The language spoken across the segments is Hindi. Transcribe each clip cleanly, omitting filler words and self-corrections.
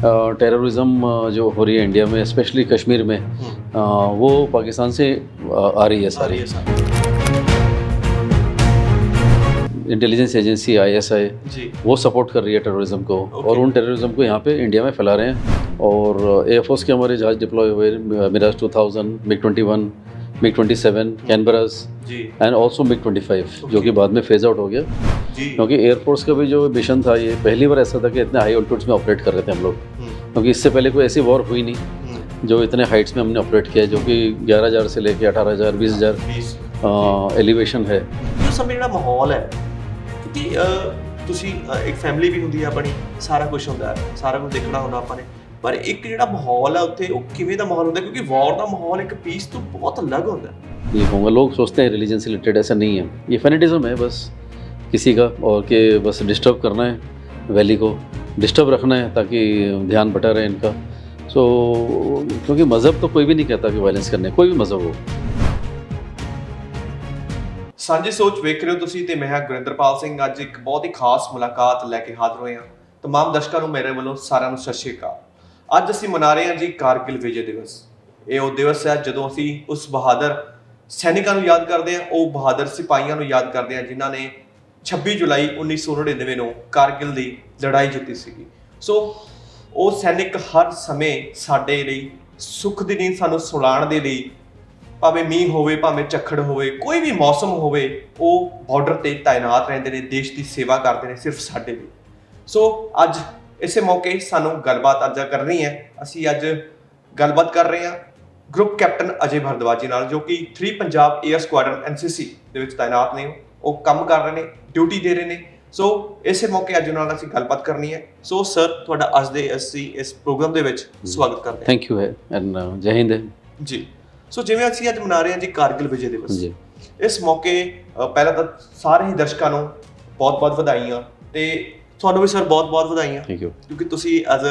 टेररिज्म जो हो रही है इंडिया में, स्पेशली कश्मीर में, वो पाकिस्तान से आ रही है सारी। इंटेलिजेंस एजेंसी ISI जी वो सपोर्ट कर रही है टेररिज्म को, और उन टेररिज्म को यहाँ पे इंडिया में फैला रहे हैं। और एयरफोर्स के हमारे जहाज डिप्लॉय हुए, मिराज 2000, MiG-21, MiG-27, कैनबरास जी एंड ऑल्सो MiG-25, जो कि बाद में फेज आउट हो गया। जी क्योंकि एयरफोर्स का भी जो मिशन था, ये पहली बार ऐसा था कि इतने हाई ऑल्टीट्यूड्स में ऑपरेट कर रहे थे हम लोग, क्योंकि इससे पहले कोई ऐसी वॉर हुई नहीं जो इतने हाइट्स में हमने ऑपरेट किया है, जो कि 11,000 से लेके 18,000 20,000 एलिवेशन है। ਉਸ ਸਮੇਂ ਜਿਹੜਾ ਮਾਹੌਲ ਹੈ, ਕਿਉਂਕਿ ਤੁਸੀਂ ਇੱਕ ਫੈਮਿਲੀ ਵੀ ਹੁੰਦੀ ਹੈ ਆਪਣੀ, ਸਾਰਾ ਕੁਝ ਹੁੰਦਾ ਹੈ, ਸਾਰਾ ਕੁਝ ਦੇਖਣਾ ਹੁੰਦਾ ਆਪਾਂ ਨੇ, ਪਰ ਇੱਕ ਜਿਹੜਾ ਮਾਹੌਲ ਹੈ ਉੱਥੇ, ਉਹ ਕਿਵੇਂ ਦਾ ਮਾਹੌਲ ਹੁੰਦਾ, ਕਿਉਂਕਿ ਵਾਰ ਦਾ ਮਾਹੌਲ ਇੱਕ ਪੀਸ ਤੋਂ ਬਹੁਤ ਅਲੱਗ ਹੁੰਦਾ ਹੈ। ये कहूँगा, लोग सोचते हैं रिलीजन से रिलेटेड, ऐसा नहीं है। ये फेनेटिज्म है बस किसी का, और कि बस डिस्टर्ब करना है, वैली को डिस्टर्ब रखना है ताकि ध्यान बटा रहे इनका। सो क्योंकि मज़हब तो कोई भी नहीं कहता कि वायलेंस करने, कोई भी मज़हब हो। ਸਾਂਝੀ ਸੋਚ ਵੇਖ ਰਹੇ ਹੋ ਤੁਸੀਂ ਤੇ ਮੈਂ ਹਾਂ ਗੁਰਿੰਦਰਪਾਲ ਸਿੰਘ। ਅੱਜ ਇੱਕ ਬਹੁਤ ਹੀ ਖਾਸ ਮੁਲਾਕਾਤ ਲੈ ਕੇ ਹਾਜ਼ਰ ਹੋਏ ਹਾਂ। तमाम ਦਰਸ਼ਕਾਂ ਨੂੰ ਮੇਰੇ ਵੱਲੋਂ ਸਾਰਿਆਂ ਨੂੰ ਸਤਿ ਸ਼੍ਰੀ ਅਕਾਲ। ਅੱਜ ਅਸੀਂ ਮਨਾ ਰਹੇ ਹਾਂ ਜੀ ਕਾਰਗਿਲ ਵਿਜੇ ਦਿਵਸ। ਇਹ ਉਹ ਦਿਵਸ ਹੈ ਜਦੋਂ ਅਸੀਂ ਉਸ ਬਹਾਦਰ ਸੈਨਿਕਾਂ ਨੂੰ ਯਾਦ ਕਰਦੇ ਹਾਂ, ਉਹ ਬਹਾਦਰ ਸਿਪਾਹੀਆਂ ਨੂੰ ਯਾਦ ਕਰਦੇ ਹਾਂ ਜਿਨ੍ਹਾਂ ਨੇ 26 ਜੁਲਾਈ 1999 ਨੂੰ ਕਾਰਗਿਲ ਦੀ ਲੜਾਈ ਜਿੱਤੀ ਸੀਗੀ। ਸੋ ਉਹ ਸੈਨਿਕ ਹਰ ਸਮੇਂ ਸਾਡੇ ਲਈ ਸੁੱਖ ਦੀ ਨੀਂਦ ਸਾਨੂੰ ਸੁਲਾਉਣ ਦੇ ਲਈ, ਭਾਵੇਂ ਮੀਂਹ ਹੋਵੇ, ਭਾਵੇਂ ਝੱਖੜ ਹੋਵੇ, ਕੋਈ ਵੀ ਮੌਸਮ ਹੋਵੇ, ਉਹ ਬਾਰਡਰ ਤੇ ਤਾਇਨਾਤ ਰਹਿੰਦੇ ਨੇ, ਦੇਸ਼ ਦੀ ਸੇਵਾ ਕਰਦੇ ਨੇ ਸਿਰਫ ਸਾਡੇ ਲਈ। ਸੋ ਅੱਜ ਇਸੇ ਮੌਕੇ ਸਾਨੂੰ ਗੱਲਬਾਤ ਅੱਜ ਕਰਨੀ ਹੈ। ਅਸੀਂ ਅੱਜ ਗੱਲਬਾਤ ਕਰ ਰਹੇ ਹਾਂ ਗਰੁੱਪ ਕੈਪਟਨ ਅਜੇ ਭਾਰਦਵਾਜ ਜੀ ਨਾਲ, ਜੋ ਕਿ 3 ਪੰਜਾਬ 에ਅਰ ਸਕੁਆਡਰਨ NCC ਦੇ ਵਿੱਚ ਤਾਇਨਾਤ ਨੇ। ਉਹ ਕੰਮ ਕਰ ਰਹੇ ਨੇ, ਡਿਊਟੀ ਦੇ ਰਹੇ ਨੇ। ਸੋ ਇਸੇ ਮੌਕੇ ਅੱਜ ਉਹਨਾਂ ਨਾਲ ਅਸੀਂ ਗੱਲਬਾਤ ਕਰਨੀ ਹੈ। ਸੋ ਸਰ, ਤੁਹਾਡਾ ਅੱਜ ਦੇ ਅਸੀਂ ਇਸ ਪ੍ਰੋਗਰਾਮ ਦੇ ਵਿੱਚ ਸਵਾਗਤ ਕਰਦੇ ਹਾਂ। थैंक यू है एंड जय हिंद है ਜੀ। ਸੋ ਜਿਵੇਂ ਅਸੀਂ ਅੱਜ ਮਨਾ ਰਹੇ ਹਾਂ ਜੀ ਕਾਰਗਿਲ ਵਿਜੇ ਦਿਵਸ, जी। ਇਸ ਮੌਕੇ ਪਹਿਲਾਂ ਤਾਂ ਸਾਰੇ ਹੀ ਦਰਸ਼ਕਾਂ ਨੂੰ ਬਹੁਤ-ਬਹੁਤ ਵਧਾਈਆਂ, ਤੇ ਤੁਹਾਨੂੰ ਵੀ ਸਰ ਬਹੁਤ-ਬਹੁਤ ਵਧਾਈਆਂ, थैंक यू। ਕਿਉਂਕਿ ਤੁਸੀਂ ਐਜ਼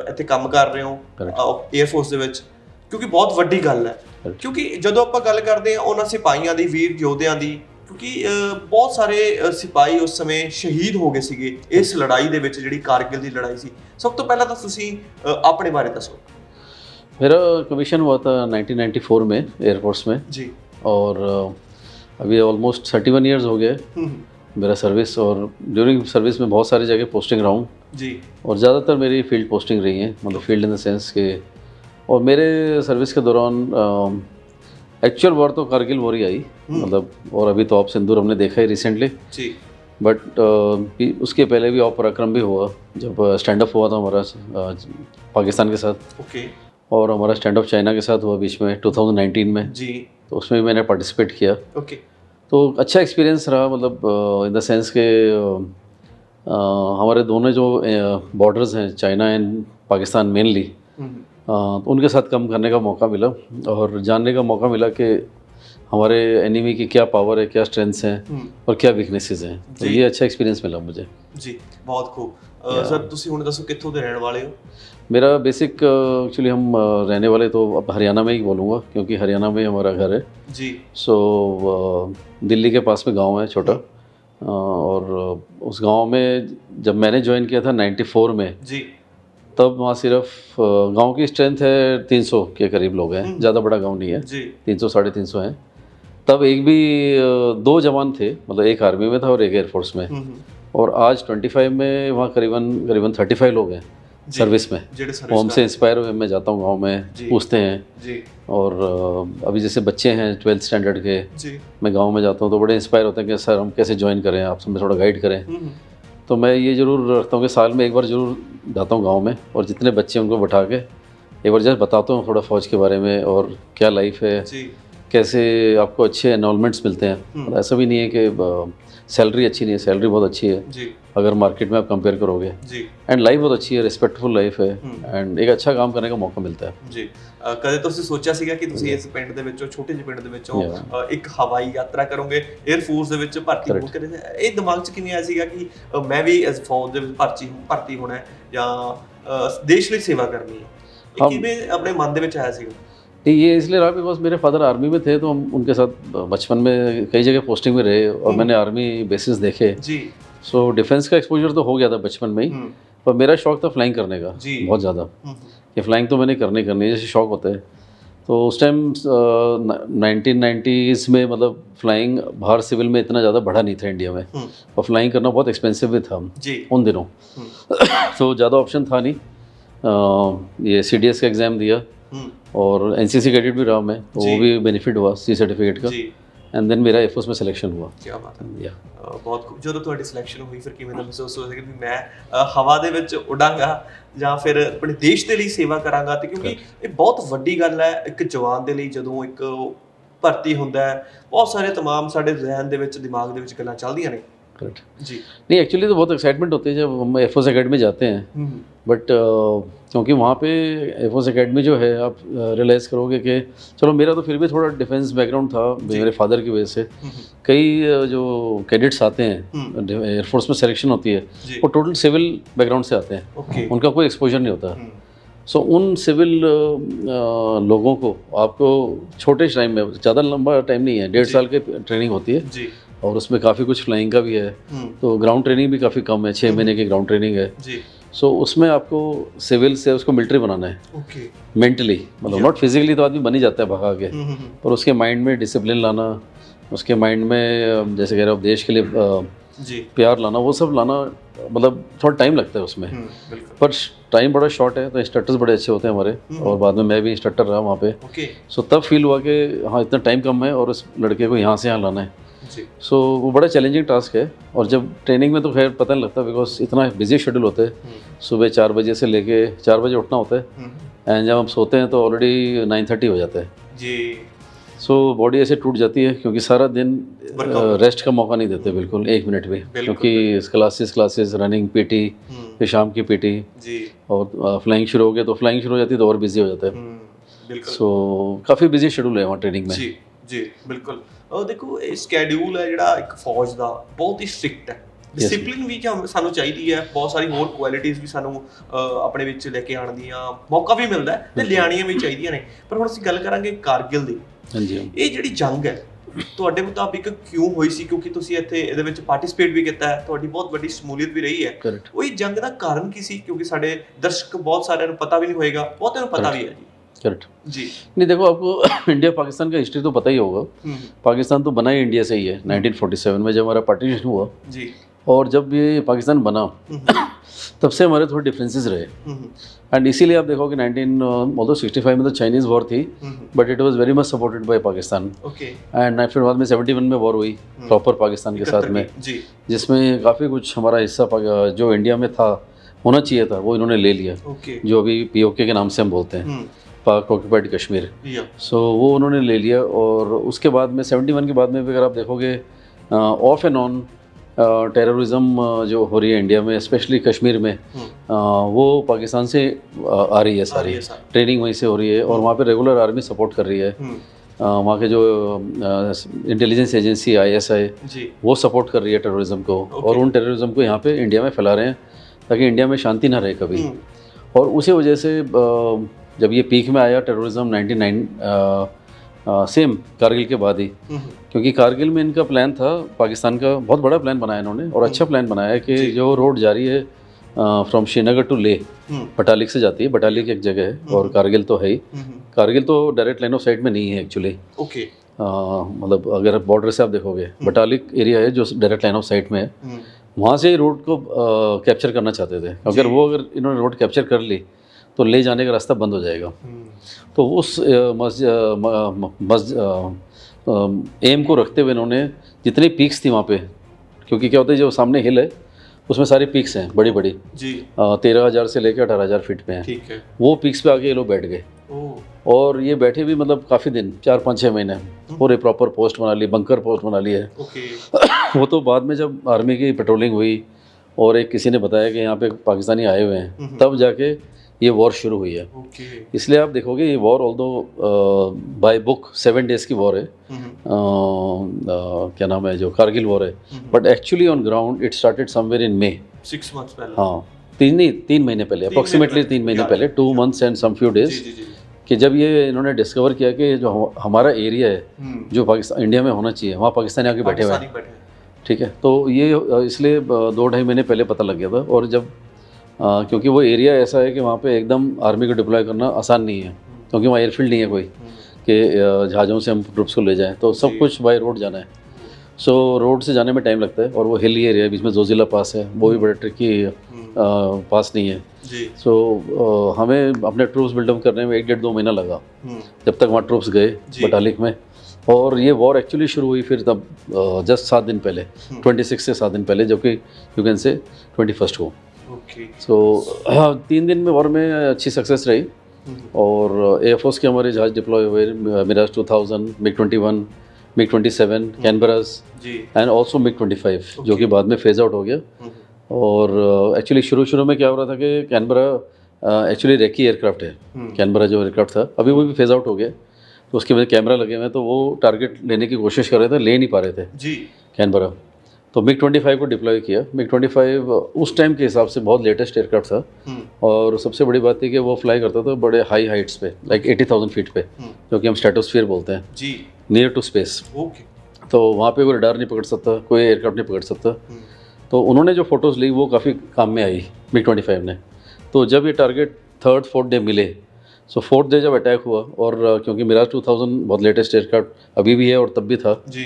ਇੱਥੇ ਕੰਮ ਕਰ ਰਹੇ ਹੋ 에ਅਰ ਫੋਰਸ ਦੇ ਵਿੱਚ, ਕਿਉਂਕਿ ਬਹੁਤ ਵੱਡੀ ਗੱਲ ਹੈ। ਕਿਉਂਕਿ ਜਦੋਂ ਆਪਾਂ ਗੱਲ ਕਰਦੇ ਹਾਂ ਉਹਨਾਂ ਸਿਪਾਹੀਆਂ ਦੀ, ਵੀਰ ਯੋਧਿਆਂ ਦੀ, ਕਿਉਂਕਿ ਬਹੁਤ ਸਾਰੇ ਸਿਪਾਹੀ ਉਸ ਸਮੇਂ ਸ਼ਹੀਦ ਹੋ ਗਏ ਸੀਗੇ ਇਸ ਲੜਾਈ ਦੇ ਵਿੱਚ, ਜਿਹੜੀ ਕਾਰਗਿਲ ਦੀ ਲੜਾਈ ਸੀ। ਸਭ ਤੋਂ ਪਹਿਲਾਂ ਤਾਂ ਤੁਸੀਂ ਆਪਣੇ ਬਾਰੇ ਦੱਸੋ। मेरा कमीशन हुआ था 1994 में एयरफोर्स में, जी। और अभी ऑलमोस्ट 31 ईयर्स हो गए मेरा सर्विस, और ड्यूरिंग सर्विस में बहुत सारी जगह पोस्टिंग रहा हूँ जी। और ज़्यादातर मेरी फील्ड पोस्टिंग रही है, मतलब फील्ड इन द सेंस के। और मेरे सर्विस के दौरान एक्चुअल वॉर तो कारगिल वॉर ही आई, मतलब, और अभी तो ऑप सिंदूर हमने देखा ही रिसेंटली जी। बट उसके पहले भी ऑप पराक्रम भी हुआ, जब स्टैंड अप हुआ था हमारा पाकिस्तान के साथ, ओके। और हमारा स्टैंड अप चाइना के साथ हुआ बीच में 2019 में जी। तो उसमें भी मैंने पार्टिसिपेट किया। ओके। तो अच्छा एक्सपीरियंस रहा, मतलब इन द सेंस के हमारे दोनों जो बॉर्डर्स हैं, चाइना एंड पाकिस्तान मेनली, तो उनके साथ काम करने का मौका मिला और जानने का मौका मिला कि हमारे एनिमी की क्या पावर है, क्या स्ट्रेंथ्स हैं और क्या वीकनेसेस हैं। तो ये अच्छा एक्सपीरियंस मिला मुझे जी। बहुत खूब। सर, ਤੁਸੀਂ ਹੁਣ ਦੱਸੋ ਕਿੱਥੋਂ ਦੇ ਰਹਿਣ ਵਾਲੇ ਹੋ? मेरा बेसिक एक्चुअली हम रहने वाले तो अब हरियाणा में ही बोलूँगा, क्योंकि हरियाणा में हमारा घर है जी। सो दिल्ली के पास में गांव है छोटा, और उस गांव में जब मैंने ज्वाइन किया था 94 में जी, तब वहाँ सिर्फ गांव की स्ट्रेंथ है 300 के करीब लोग हैं, ज़्यादा बड़ा गांव नहीं है जी। 300 350 हैं। तब एक भी 2 जवान थे, मतलब एक आर्मी में था और एक एयरफोर्स में, और आज 25 में वहाँ करीबन 35 लोग हैं सर्विस में। वो हमसे इंस्पायर हुए, मैं जाता हूँ गांव में, पूछते हैं जी। और अभी जैसे बच्चे हैं 12th स्टैंडर्ड के, जी। मैं गांव में जाता हूँ तो बड़े इंस्पायर होते हैं कि सर हम कैसे ज्वाइन करें, आप हमें थोड़ा गाइड करें। तो मैं ये ज़रूर रखता हूँ कि साल में एक बार ज़रूर जाता हूँ गांव में, और जितने बच्चे उनको बैठा के एक बार जस्ट बताता हूँ थोड़ा फ़ौज के बारे में और क्या लाइफ है, कैसे आपको अच्छे एनरोलमेंट्स मिलते हैं। ऐसा भी नहीं है कि सैलरी अच्छी नहीं है, सैलरी बहुत अच्छी है जी। अगर मार्केट में आप कंपेयर करोगे जी। एंड लाइफ बहुत अच्छी है, रिस्पेक्टफुल लाइफ है, एंड एक अच्छा काम करने का मौका मिलता है जी। ਕਦੇ ਤੁਸੀਂ ਸੋਚਿਆ ਸੀਗਾ ਕਿ ਤੁਸੀਂ ਇਸ ਪਿੰਡ ਦੇ ਵਿੱਚੋਂ, ਛੋਟੇ ਜਿਹੇ ਪਿੰਡ ਦੇ ਵਿੱਚੋਂ ਇੱਕ ਹਵਾਈ ਯਾਤਰਾ ਕਰੋਗੇ, 에ਅਰ ਫੋਰਸ ਦੇ ਵਿੱਚ ਭਰਤੀ ਹੋ ਕੇ? ਇਹ ਦਿਮਾਗ 'ਚ ਕਿਵੇਂ ਆਇਆ ਸੀਗਾ ਕਿ ਮੈਂ ਵੀ ਇਸ ਫੌਜ ਦੇ ਵਿੱਚ ਭਰਤੀ ਹੋਣਾ ਹੈ ਜਾਂ ਦੇਸ਼ ਲਈ ਸੇਵਾ ਕਰਨੀ ਹੈ? ਇਹ ਕਿਵੇਂ ਆਪਣੇ ਮਨ ਦੇ ਵਿੱਚ ਆਇਆ ਸੀਗਾ? ये इसलिए रहा बिकॉज मेरे फादर आर्मी में थे, तो हम उनके साथ बचपन में कई जगह पोस्टिंग में रहे और मैंने आर्मी बेसिस देखे। जी। सो डिफेंस का एक्सपोजर तो हो गया था बचपन में ही, पर मेरा शौक था फ्लाइंग करने का जी। बहुत ज़्यादा, कि फ्लाइंग तो मैंने करनी है जैसे शौक होता है। तो उस टाइम 1990s में मतलब फ्लाइंग बाहर सिविल में इतना ज़्यादा बढ़ा नहीं था इंडिया में, और फ्लाइंग करना बहुत एक्सपेंसिव भी था जी। उन दिनों। तो ज़्यादा ऑप्शन था नहीं। ये CDS का एग्ज़ाम दिया और NCC कैडेट भी रहा मैं, तो वो भी बेनिफिट हुआ C सर्टिफिकेट का। जी। एंड देन मेरा एयरफोर्स में सिलेक्शन हुआ। क्या बात है। या ਬਹੁਤ ਖੂਬ। ਜਦੋਂ ਤੁਹਾਡੀ ਸਿਲੈਕਸ਼ਨ ਹੋਈ ਫਿਰ ਕਿਵੇਂ ਦਾ ਮਹਿਸੂਸ ਹੋਇਆ ਕਿ ਵੀ ਮੈਂ ਹਵਾ ਦੇ ਵਿੱਚ ਉਡਾਂਗਾ ਜਾਂ ਫਿਰ ਆਪਣੇ ਦੇਸ਼ ਦੇ ਲਈ ਸੇਵਾ ਕਰਾਂਗਾ? ਤੇ ਕਿਉਂਕਿ ਇਹ ਬਹੁਤ ਵੱਡੀ ਗੱਲ ਹੈ ਇੱਕ ਜਵਾਨ ਦੇ ਲਈ, ਜਦੋਂ ਇੱਕ ਭਰਤੀ ਹੁੰਦਾ ਹੈ ਬਹੁਤ ਸਾਰੇ तमाम ਸਾਡੇ ਜ਼ਿਹਨ ਦੇ ਵਿੱਚ ਦਿਮਾਗ ਦੇ ਵਿੱਚ ਗੱਲਾਂ ਚੱਲਦੀਆਂ ਨੇ। करेक्ट। जी। नहीं एक्चुअली तो बहुत एक्साइटमेंट होती है जब हम एयरफोर्स अकेडमी जाते हैं, बट क्योंकि वहाँ पे एयरफोर्स अकेडमी जो है आप रियलाइज़ करोगे कि चलो मेरा तो फिर भी थोड़ा डिफेंस बैकग्राउंड था मेरे फादर की वजह से। कई जो कैडेट्स आते हैं एयरफोर्स में सिलेक्शन होती है वो टोटल सिविल बैकग्राउंड से आते हैं, उनका कोई एक्सपोजर नहीं होता। सो उन सिविल लोगों को आपको छोटे टाइम में, ज़्यादा लंबा टाइम नहीं है, 1.5 साल की ट्रेनिंग होती है जी। और उसमें काफ़ी कुछ फ्लाइंग का भी है, तो ग्राउंड ट्रेनिंग भी काफ़ी कम है, 6 महीने की ग्राउंड ट्रेनिंग है जी। सो उसमें आपको सिविल से उसको मिलिट्री बनाना है। ओके। मेंटली मतलब नॉट फिजिकली, तो आदमी बन ही जाता है भगा के, पर उसके माइंड में डिसिप्लिन लाना, उसके माइंड में जैसे कह रहे हो देश के लिए जी। प्यार लाना, वो सब लाना मतलब थोड़ा टाइम लगता है उसमें। पर टाइम बड़ा शॉर्ट है, तो इंस्ट्रक्टर्स बड़े अच्छे होते हैं हमारे, और बाद में मैं भी इंस्ट्रक्टर रहा वहाँ पे। ओके। सो तब फील हुआ कि हाँ इतना टाइम कम है और उस लड़के को यहाँ से यहाँ लाना है। सो वो बड़ा चैलेंजिंग टास्क है, और जब ट्रेनिंग में तो खैर पता नहीं लगता बिकॉज इतना बिजी शेड्यूल होता है। सुबह 4 बजे से लेके 4 बजे उठना होता है, एंड जब हम सोते हैं तो ऑलरेडी 9:30 हो जाता है जी। सो बॉडी ऐसे टूट जाती है क्योंकि सारा दिन रेस्ट का मौका नहीं देते बिल्कुल 1 मिनट भी, क्योंकि क्लासेस रनिंग PT, फिर शाम की PT जी। और फ्लाइंग शुरू हो गया तो फ्लाइंग शुरू हो जाती है तो और बिजी हो जाता है। सो काफ़ी बिजी शेड्यूल है वहाँ ट्रेनिंग में। जी जी बिल्कुल। और देखो ਇਹ ਸਕੇਡਿਊਲ ਹੈ ਜਿਹੜਾ ਇੱਕ ਫੌਜ ਦਾ ਬਹੁਤ ਹੀ ਸਟ੍ਰਿਕਟ ਹੈ। ਡਿਸਪਲਿਨ ਵੀ ਸਾਨੂੰ ਚਾਹੀਦੀ ਹੈ, ਬਹੁਤ ਸਾਰੀ ਹੋਰ ਕੁਆਲਿਟੀਆਂ ਵੀ ਸਾਨੂੰ ਆਪਣੇ ਵਿੱਚ ਲੈ ਕੇ ਆਉਣ ਦੀਆਂ ਮੌਕਾ ਵੀ ਮਿਲਦਾ ਹੈ ਤੇ ਲਿਆਣੀਆਂ ਵੀ ਚਾਹੀਦੀਆਂ ਨੇ। ਪਰ ਹੁਣ ਅਸੀਂ ਗੱਲ ਕਰਾਂਗੇ ਕਾਰਗਿਲ ਦੀ। ਹਾਂਜੀ। ਇਹ ਜਿਹੜੀ ਜੰਗ ਹੈ ਤੁਹਾਡੇ ਮੁਤਾਬਿਕ ਕਿਉਂ ਹੋਈ ਸੀ? ਕਿਉਂਕਿ ਤੁਸੀਂ ਇੱਥੇ ਇਹਦੇ ਵਿੱਚ ਪਾਰਟਿਸਿਪੇਟ ਵੀ ਕੀਤਾ ਹੈ, ਤੁਹਾਡੀ ਬਹੁਤ ਵੱਡੀ ਸ਼ਮੂਲੀਅਤ ਵੀ ਰਹੀ ਹੈ। ਉਹ ਇਹ ਜੰਗ ਦਾ ਕਾਰਨ ਕੀ ਸੀ? ਕਿਉਂਕਿ ਸਾਡੇ ਦਰਸ਼ਕ ਬਹੁਤ ਸਾਰਿਆਂ ਨੂੰ ਪਤਾ ਵੀ नहीं होएगा, ਬਹੁਤਿਆਂ ਨੂੰ ਪਤਾ ਵੀ है जी। करेक्ट जी। नहीं देखो आपको इंडिया पाकिस्तान का हिस्ट्री तो पता ही होगा। पाकिस्तान तो बना ही इंडिया से ही है 1947 में जब हमारा पार्टीशन हुआ जी। और जब ये पाकिस्तान बना तब से हमारे थोड़े डिफरेंसेस रहे, एंड इसीलिए आप देखो कि 1965 में तो चाइनीज़ वॉर थी, but it was very much supported by Pakistan. Okay. And फिर बाद में 71 में वॉर हुई प्रॉपर पाकिस्तान के साथ में जी, जिसमें काफ़ी कुछ हमारा हिस्सा जो इंडिया में था होना चाहिए था वो इन्होंने ले लिया। ओके। जो अभी POK के नाम से हम बोलते हैं, पाक ऑक्यूपाइड कश्मीर। सो वो उन्होंने ले लिया, और उसके बाद में 71 के बाद में भी अगर आप देखोगे ऑफ एंड ऑन टेररिज्म जो हो रही है इंडिया में, स्पेशली कश्मीर में, वो पाकिस्तान से आ रही है सारी ट्रेनिंग वहीं से हो रही है, और वहाँ पे रेगुलर आर्मी सपोर्ट कर रही है। वहाँ के जो इंटेलिजेंस एजेंसी ISI वो सपोर्ट कर रही है टेररिज्म को, और उन टेररिज्म को यहाँ पे इंडिया में फैला रहे हैं ताकि इंडिया में शांति ना रहे कभी। और उसी वजह से जब ये पीक में आया टेररिज्म 99 सेम कारगिल के बाद ही, क्योंकि कारगिल में इनका प्लान था, पाकिस्तान का बहुत बड़ा प्लान बनाया इन्होंने, और अच्छा प्लान बनाया है कि जो रोड जा रही है फ्रॉम श्रीनगर टू लेह, बटालिक से जाती है, बटालिक एक जगह है और कारगिल तो है ही। कारगिल तो डायरेक्ट लाइन ऑफ साइट में नहीं है एक्चुअली। ओके। मतलब अगर बॉर्डर से आप देखोगे बटालिक एरिया है जो डायरेक्ट लाइन ऑफ साइट में है, वहाँ से रोड को कैप्चर करना चाहते थे। अगर इन्होंने रोड कैप्चर कर ली तो ले जाने का रास्ता बंद हो जाएगा। तो उस एम को रखते हुए इन्होंने जितनी पीक्स थी वहाँ पे, क्योंकि क्या होता है जो सामने हिल है उसमें सारी पीक्स हैं बड़ी बड़ी जी, 13,000 से लेकर 18,000 फीट पे हैं। ठीक है। वो पीक्स पे आके ये लोग बैठ गए, और ये बैठे भी मतलब काफ़ी दिन, 4-5-6 महीने, पूरे प्रॉपर पोस्ट बना ली, बंकर पोस्ट बना ली है। वो तो बाद में जब आर्मी की पेट्रोलिंग हुई और एक किसी ने बताया कि यहाँ पे पाकिस्तानी आए हुए हैं, तब जाके ये वॉर शुरू हुई है। इसलिए आप देखोगे ये war although by book 7 days की वॉर है, क्या नाम है जो कारगिल वॉर है, but actually on ground it started somewhere in May। 6 months पहले। हाँ, 3 महीने पहले, अप्रोक्सीमेटली 3 महीने पहले, 2 months and some few days, कि जब ये इन्होंने डिस्कवर किया कि जो हमारा एरिया है जो पाकिस्तान इंडिया में होना चाहिए, वहाँ पाकिस्तानी आके बैठे हुए हैं। ठीक है। तो ये इसलिए 2-2.5 महीने पहले पता लग गया था। और जब क्योंकि वो एरिया ऐसा है कि वहाँ पे एकदम आर्मी को डिप्लॉय करना आसान नहीं है, क्योंकि वहाँ एयरफील्ड नहीं है कोई कि जहाज़ों से हम ट्रुप्स को ले जाएं, तो सब जी। कुछ बाय रोड जाना है। सो रोड से जाने में टाइम लगता है, और वो हिली एरिया है, बीच में जोजिला पास है, वो भी बड़ा ट्रिकी पास नहीं है। जी। सो हमें अपने ट्रूप्स बिल्डअप करने में 1-1.5-2 महीना लगा, जब तक वहाँ ट्रूप्स गए जी। बटालिक में। और ये वॉर एक्चुअली शुरू हुई फिर तब जस्ट 7 दिन पहले, 26 से 7 दिन पहले, जबकि यू कैन से 21 को। ओके। सो 3 दिन में वॉर में अच्छी सक्सेस रही, और एयरफोर्स के हमारे जहाज डिप्लॉय हुए, मिराज 2000, MiG-21, MiG-27, कैनबरास जी। एंड ऑल्सो MiG-25, जो कि बाद में फेज आउट हो गया। और एक्चुअली शुरू में क्या हो रहा था कि कैनबरा एक्चुअली रेकी एयरक्राफ्ट है। कैनबरा जो एयरक्राफ्ट था, अभी वो भी फेज आउट हो गया, तो उसके वजह कैमरा लगे हुए हैं, तो वो टारगेट लेने की कोशिश कर रहे थे, ले नहीं पा रहे थे जी। कैनबरा। तो MiG-25 को डिप्लॉय किया। MiG-25 उस टाइम के हिसाब से बहुत लेटेस्ट एयरक्राफ्ट था, और सबसे बड़ी बात थी कि वो फ्लाई करता था बड़े हाई हाइट्स पे, लाइक 80,000 फीट पे, जो कि हम स्ट्रेटोस्फीयर बोलते हैं, जी। Near to space. ओके। तो वहाँ पे कोई रडार नहीं पकड़ सकता, कोई एयरक्राफ्ट नहीं पकड़ सकता। तो उन्होंने जो फोटोज़ ली वो काफ़ी काम में आई MiG-25 ने। तो जब ये टारगेट 3rd-4th डे मिले, सो 4th डे जब अटैक हुआ, और क्योंकि मिराज 2000 बहुत लेटेस्ट एयरक्राफ्ट अभी भी है और तब भी था, जी।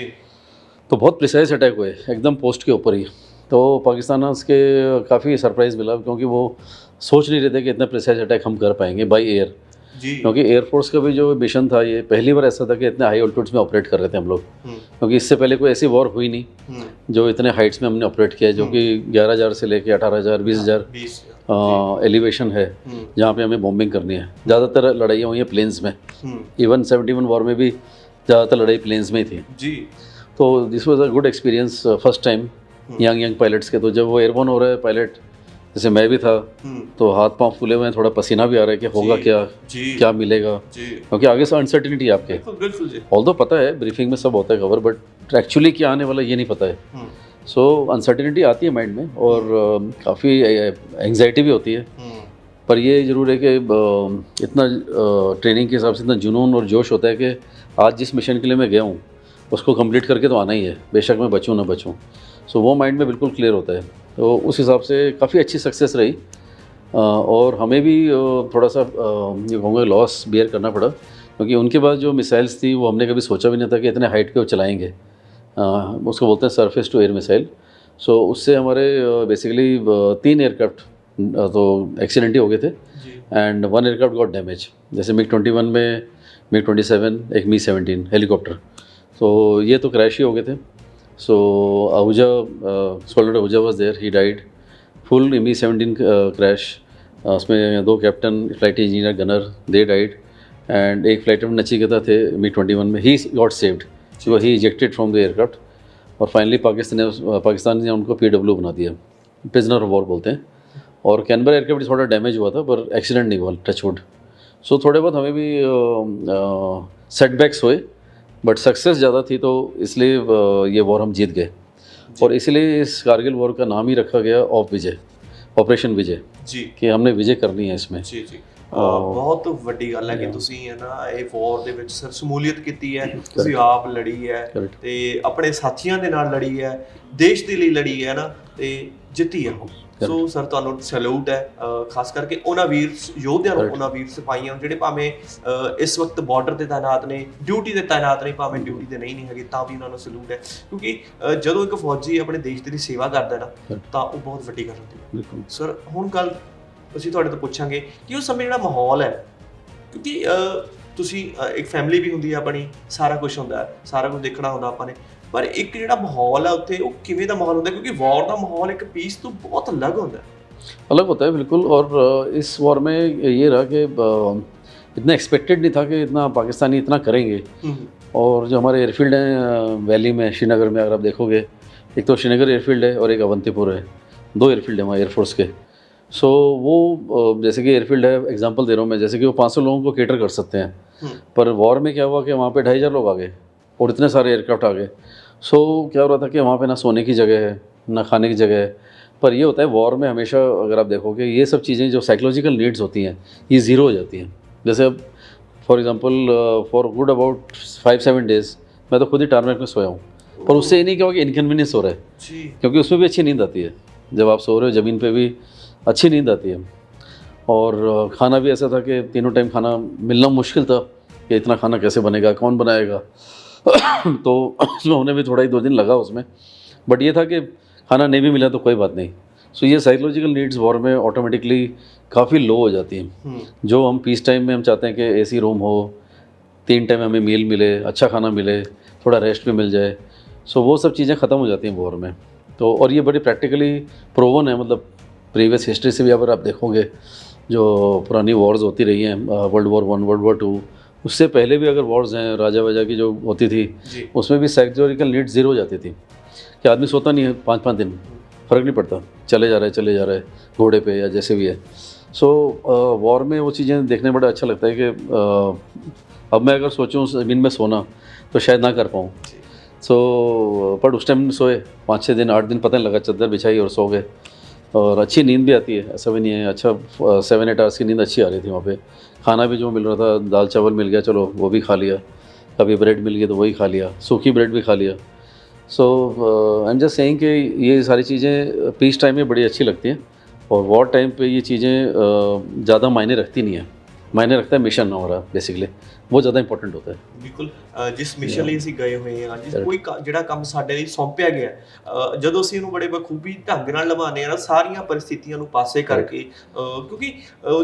तो बहुत प्रिसाइज अटैक हुए एकदम पोस्ट के ऊपर ही। तो पाकिस्तान के काफ़ी सरप्राइज़ मिला, क्योंकि वो सोच नहीं रहे थे कि इतना प्रिसाइज अटैक हम कर पाएंगे बाई एयर। जी। क्योंकि एयरफोर्स का भी जो मिशन था, ये पहली बार ऐसा था कि इतने हाई ऑल्टीट्यूड्स में ऑपरेट कर रहे थे हम लोग, क्योंकि इससे पहले कोई ऐसी वॉर हुई नहीं जो इतने हाइट्स में हमने ऑपरेट किया है, जो कि 11,000 से लेके 18,000, 20,000 एलिवेशन है, जहाँ पे हमें बॉम्बिंग करनी है। ज़्यादातर लड़ाइयाँ हुई हैं प्लेन्स में, इवन 71 वॉर में भी ज़्यादातर लड़ाई प्लेन्स में ही थी। जी। तो this was a good experience first time young pilots के। तो जब वो एयरबोर्न हो रहा है पायलट, जैसे मैं भी था, तो हाथ पांव फूले हुए हैं, थोड़ा पसीना भी आ रहा है कि होगा क्या, क्या मिलेगा, क्योंकि आगे से अनसर्टिनिटी है आपके। बिल्कुल जी। ऑल्दो पता है ब्रीफिंग में सब होता है कवर, बट एक्चुअली क्या आने वाला ये नहीं पता है। सो अनसर्टिनिटी आती है माइंड में, और काफ़ी एंग्जाइटी भी होती है। पर ये ज़रूर है कि इतना ट्रेनिंग के हिसाब से इतना जुनून और जोश होता है कि आज जिस मिशन के लिए मैं गया हूँ उसको कंप्लीट करके तो आना ही है, बेशक मैं बचूँ ना बचूँ। सो वो माइंड में बिल्कुल क्लियर होता है। तो उस हिसाब से काफ़ी अच्छी सक्सेस रही, और हमें भी थोड़ा सा ये कहूँगा लॉस बियर करना पड़ा, क्योंकि उनके पास जो मिसाइल्स थी वो हमने कभी सोचा भी नहीं था कि इतने हाइट पे वो चलाएँगे। उसको बोलते हैं सरफेस टू एयर मिसाइल। सो उससे हमारे बेसिकली 3 एयरक्राफ्ट तो एक्सीडेंट ही हो गए थे, एंड 1 एयरक्राफ्ट गॉट डैमेज। जैसे MiG-21 में MiG-27, एक Mi-17 हेलीकॉप्टर, तो ये तो क्रैश ही हो गए थे। So Ahuja, squadron Ahuja was there, he died. Full Mi-17 crash, उसमें 2 captain, flight engineer, gunner, they died, and एक फ्लाइट में नचिकेता थे MiG-21 में, he got saved, so he ejected from the aircraft. और फाइनली पाकिस्तान ने उनको PW बना दिया, प्रिजनर ऑफ वॉर बोलते हैं। और कैनबरा एयरक्राफ्ट थोड़ा डैमेज हुआ था, पर एक्सीडेंट नहीं हुआ, टचवुड। सो थोड़े बहुत हमें भी सेटबैक्स हुए, बट सक्सेस ज़्यादा थी, तो इसलिए ये वॉर हम जीत गए। और इसलिए इस कारगिल वॉर का नाम ही रखा गया ऑफ विजय, ऑपरेशन विजय, जी। कि हमने विजय करनी है इसमें। ਜੀ ਜੀ ਬਹੁਤ ਵੱਡੀ ਗੱਲ ਹੈ ਕਿ ਤੁਸੀਂ ਹੈ ਨਾ ਇਹ ਵਾਰ ਦੇ ਵਿੱਚ ਸਰ ਸ਼ਮੂਲੀਅਤ ਕੀਤੀ ਹੈ, ਤੁਸੀਂ ਆਪ ਲੜੀ ਹੈ ਤੇ ਆਪਣੇ ਸਾਥੀਆਂ ਦੇ ਨਾਲ ਲੜੀ ਹੈ, ਦੇਸ਼ ਦੇ ਲਈ ਲੜੀ ਹੈ ਨਾ, ਤੇ ਜਿੱਤੀ ਹੈ। ਸੋ ਸਰ ਤੁਹਾਨੂੰ ਸੈਲੂਟ ਹੈ, ਖਾਸ ਕਰਕੇ ਉਹਨਾਂ ਵੀਰ ਯੋਧਿਆਂ ਨੂੰ, ਉਹਨਾਂ ਵੀਰ ਸਿਪਾਹੀਆਂ ਨੂੰ ਜਿਹੜੇ ਭਾਵੇਂ ਇਸ ਵਕਤ ਬਾਰਡਰ ਤੇ ਤਾਇਨਾਤ ਨੇ, ਡਿਊਟੀ ਤੇ ਤਾਇਨਾਤ ਨੇ, ਭਾਵੇਂ ਡਿਊਟੀ ਤੇ ਨਹੀਂ ਹੈਗੇ, ਤਾਂ ਵੀ ਉਹਨਾਂ ਨੂੰ ਸੈਲੂਟ ਹੈ। ਕਿਉਂਕਿ ਜਦੋਂ ਇੱਕ ਫੌਜੀ ਆਪਣੇ ਦੇਸ਼ ਦੀ ਸੇਵਾ ਕਰਦਾ ਨਾ, ਤਾਂ ਉਹ ਬਹੁਤ ਵੱਡੀ ਗੱਲ ਹੁੰਦੀ ਹੈ। ਸਰ ਹੁਣ ਗੱਲ ਅਸੀਂ ਤੁਹਾਡੇ ਤੋਂ ਪੁੱਛਾਂਗੇ ਕਿ ਉਸ ਸਮੇਂ ਜਿਹੜਾ ਮਾਹੌਲ ਹੈ, ਕਿਉਂਕਿ ਤੁਸੀਂ ਇੱਕ ਫੈਮਿਲੀ ਵੀ ਹੁੰਦੀ ਹੈ ਆਪਣੀ, ਸਾਰਾ ਕੁਝ ਹੁੰਦਾ, ਸਾਰਾ ਕੁਝ ਦੇਖਣਾ ਹੁੰਦਾ ਆਪਾਂ ਨੇ, ਪਰ ਇੱਕ ਜਿਹੜਾ ਮਾਹੌਲ ਹੈ ਉੱਥੇ, ਉਹ ਕਿਵੇਂ ਦਾ ਮਾਹੌਲ ਹੁੰਦਾ? ਕਿਉਂਕਿ वॉर ਦਾ ਮਾਹੌਲ ਇੱਕ ਪੀस ਤੋਂ बहुत अलग होता है। अलग होता है बिल्कुल। और इस वॉर में ये रहा कि इतना एक्सपेक्टेड नहीं था कि इतना पाकिस्तानी इतना करेंगे। और जो हमारे एयरफील्ड हैं वैली में, श्रीनगर में, अगर आप देखोगे, एक तो श्रीनगर एयरफील्ड है और एक अवंतीपुर है, 2 एयरफील्ड है वहाँ एयरफोर्स के। सो वो जैसे कि एयरफील्ड है, एग्जांपल दे रहा हूँ मैं, जैसे कि वो 500 लोगों को केटर कर सकते हैं, पर वॉर में क्या हुआ कि वहाँ पे 2,500 लोग आ गए और इतने सारे एयरक्राफ्ट आ गए। सो क्या हो रहा था कि वहाँ पे ना सोने की जगह है, ना खाने की जगह है। पर ये होता है वॉर में हमेशा, अगर आप देखोगे, ये सब चीज़ें जो साइकोलॉजिकल नीड्स होती हैं ये ज़ीरो हो जाती हैं। जैसे अब for example for good about 5-7 days मैं तो खुद ही टारमेक में सोया हूँ, पर उससे ये नहीं क्या कि इनकन्वीनियंस हो रहा है, जी क्योंकि उसमें भी अच्छी नींद आती है। जब आप सो रहे हो ज़मीन पे भी अच्छी नींद आती है। और खाना भी ऐसा था कि तीनों टाइम खाना मिलना मुश्किल था कि इतना खाना कैसे बनेगा, कौन बनाएगा। तो उसमें होने भी थोड़ा ही 2 दिन लगा उसमें, बट ये था कि खाना नहीं भी मिला तो कोई बात नहीं। सो ये साइकोलॉजिकल नीड्स वॉर में ऑटोमेटिकली काफ़ी लो हो जाती हैं। जो हम पीस टाइम में हम चाहते हैं कि एसी रूम हो, 3 टाइम हमें मील मिले, अच्छा खाना मिले, थोड़ा रेस्ट भी मिल जाए, सो वो सब चीज़ें ख़त्म हो जाती हैं वॉर में। तो और ये बड़ी प्रैक्टिकली प्रूवन है, मतलब प्रीवियस हिस्ट्री से भी अगर आप देखोगे, जो पुरानी वॉर्स होती रही हैं, वर्ल्ड वॉर 1, वर्ल्ड वॉर 2, उससे पहले भी अगर वॉर्स हैं राजा वाजा की जो होती थी, जी उसमें भी साइकोलॉजिकल नीड्स ज़ीरो हो जाती थी कि आदमी सोता नहीं है 5-5 दिन, फ़र्क नहीं पड़ता, चले जा रहे घोड़े पे या जैसे भी है। सो वॉर में वो चीज़ें देखने में बड़ा अच्छा लगता है कि अब मैं अगर सोचूं ज़मीन में सोना तो शायद ना कर पाऊँ। सो पर उस टाइम सोए 5-6 दिन 8 दिन, पता नहीं लगा, चादर बिछाई और सो गए। और अच्छी नींद भी आती है, ऐसा भी नहीं है, अच्छा 7-8 आवर्स की नींद अच्छी आ रही थी वहाँ पे। खाना भी जो मिल रहा था, दाल चावल मिल गया, चलो वो भी खा लिया, कभी ब्रेड मिल गया तो वही खा लिया, सूखी ब्रेड भी खा लिया। सो आई एम जस्ट सेइंग कि ये सारी चीज़ें पीस टाइम में बड़ी अच्छी लगती हैं, और वॉर टाइम पे ये चीज़ें ज़्यादा मायने रखती नहीं है। मायने रखता है मिशन हमारा, बेसिकली वो ज़्यादा इंपॉर्टेंट होता है। ਬਿਲਕੁਲ ਜਿਸ ਮਿਸ਼ਨ ਲਈ ਅਸੀਂ ਗਏ ਹੋਏ ਹਾਂ, ਜਿਸ ਕੋਈ ਜਿਹੜਾ ਕੰਮ ਸਾਡੇ ਲਈ ਸੌਂਪਿਆ ਗਿਆ ਜਦੋਂ ਅਸੀਂ ਉਹਨੂੰ ਬੜੇ ਬਖੂਬੀ ਢੰਗ ਨਾਲ ਨਿਭਾਉਂਦੇ ਹਾਂ ਨਾ, ਸਾਰੀਆਂ ਪਰਿਸਥਿਤੀਆਂ ਨੂੰ ਪਾਸੇ ਕਰਕੇ, ਕਿਉਂਕਿ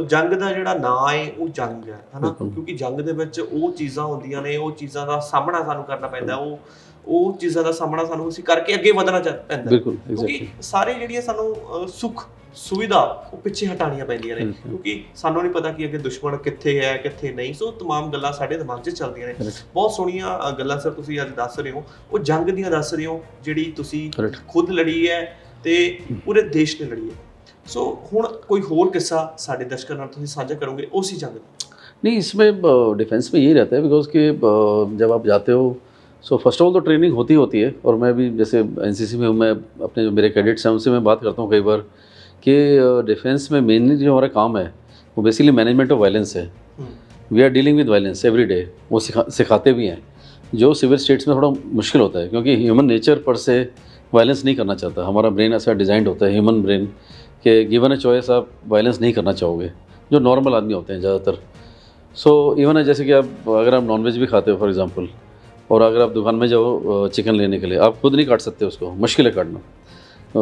ਜੰਗ ਦਾ ਜਿਹੜਾ ਨਾਂ ਹੈ ਉਹ ਜੰਗ ਹੈ ਹਨਾ, ਕਿਉਂਕਿ ਜੰਗ ਦੇ ਵਿੱਚ ਉਹ ਚੀਜ਼ਾਂ ਹੁੰਦੀਆਂ ਨੇ, ਉਹ ਚੀਜ਼ਾਂ ਦਾ ਸਾਹਮਣਾ ਸਾਨੂੰ ਕਰਨਾ ਪੈਂਦਾ, ਉਹ ਚੀਜ਼ਾਂ ਦਾ ਸਾਹਮਣਾ ਸਾਨੂੰ ਅਸੀਂ ਕਰਕੇ ਅੱਗੇ ਵਧਣਾ ਪੈਂਦਾ, ਬਿਲਕੁਲ ਕਿਉਂਕਿ ਸਾਰੇ ਜਿਹੜੀਆਂ ਸਾਨੂੰ ਸੁੱਖ ਸੁਵਿਧਾ ਉਹ ਪਿੱਛੇ ਹਟਾਉਣੀਆਂ ਪੈਂਦੀਆਂ ਨੇ, ਕਿਉਂਕਿ ਸਾਨੂੰ ਨਹੀਂ ਪਤਾ ਕਿ ਅੱਗੇ ਦੁਸ਼ਮਣ ਕਿੱਥੇ ਹੈ ਕਿੱਥੇ ਨਹੀਂ। ਸੋ तमाम ਗੱਲਾਂ ਸਾਡੇ ਦਿਮਾਗ 'ਚ ਚੱਲਦੀਆਂ ਨੇ। ਬਹੁਤ ਸੋਹਣੀਆਂ ਗੱਲਾਂ ਸਰ ਤੁਸੀਂ ਅੱਜ ਦੱਸ ਰਹੇ ਹੋ, ਉਹ ਜੰਗ ਦੀਆਂ ਦੱਸ ਰਹੇ ਹੋ ਜਿਹੜੀ ਤੁਸੀਂ ਖੁਦ ਲੜੀ ਹੈ ਤੇ ਪੂਰੇ ਦੇਸ਼ ਨੇ ਲੜੀ ਹੈ। ਸੋ ਹੁਣ ਕੋਈ ਹੋਰ ਕਿੱਸਾ ਸਾਡੇ ਦਰਸ਼ਕਾਂ ਨਾਲ ਤੁਸੀਂ ਸਾਂਝਾ ਕਰੋਗੇ ਉसी जंग ਦਾ? नहीं, इसमें डिफेंस में यही रहता है, बिकॉज कि जब आप जाते हो, सो फर्स्ट ऑफ ऑल तो ट्रेनिंग होती है। और मैं भी जैसे एनसीसी में हूँ, मैं अपने जो मेरे कैडेट्स हैं उनसे मैं बात करता हूँ कई बार कि डिफेंस में मेनली जो हमारा काम है वो बेसिकली मैनेजमेंट ऑफ वायलेंस है। We are dealing with violence every day, वो सिखाते भी हैं, जो सिविल स्टेट्स में थोड़ा मुश्किल होता है, क्योंकि ह्यूमन नेचर पर से वायलेंस नहीं करना चाहता। हमारा ब्रेन ऐसा डिज़ाइंड होता है, ह्यूमन ब्रेन, कि गिवन अ चॉइस आप वायलेंस नहीं करना चाहोगे, जो नॉर्मल आदमी होते हैं ज़्यादातर। सो इवन है जैसे कि आप अगर आप नॉनवेज भी खाते हो फॉर एग्जांपल, और अगर आप दुकान में जाओ चिकन लेने के लिए, आप खुद नहीं काट सकते उसको, मुश्किल है काटना।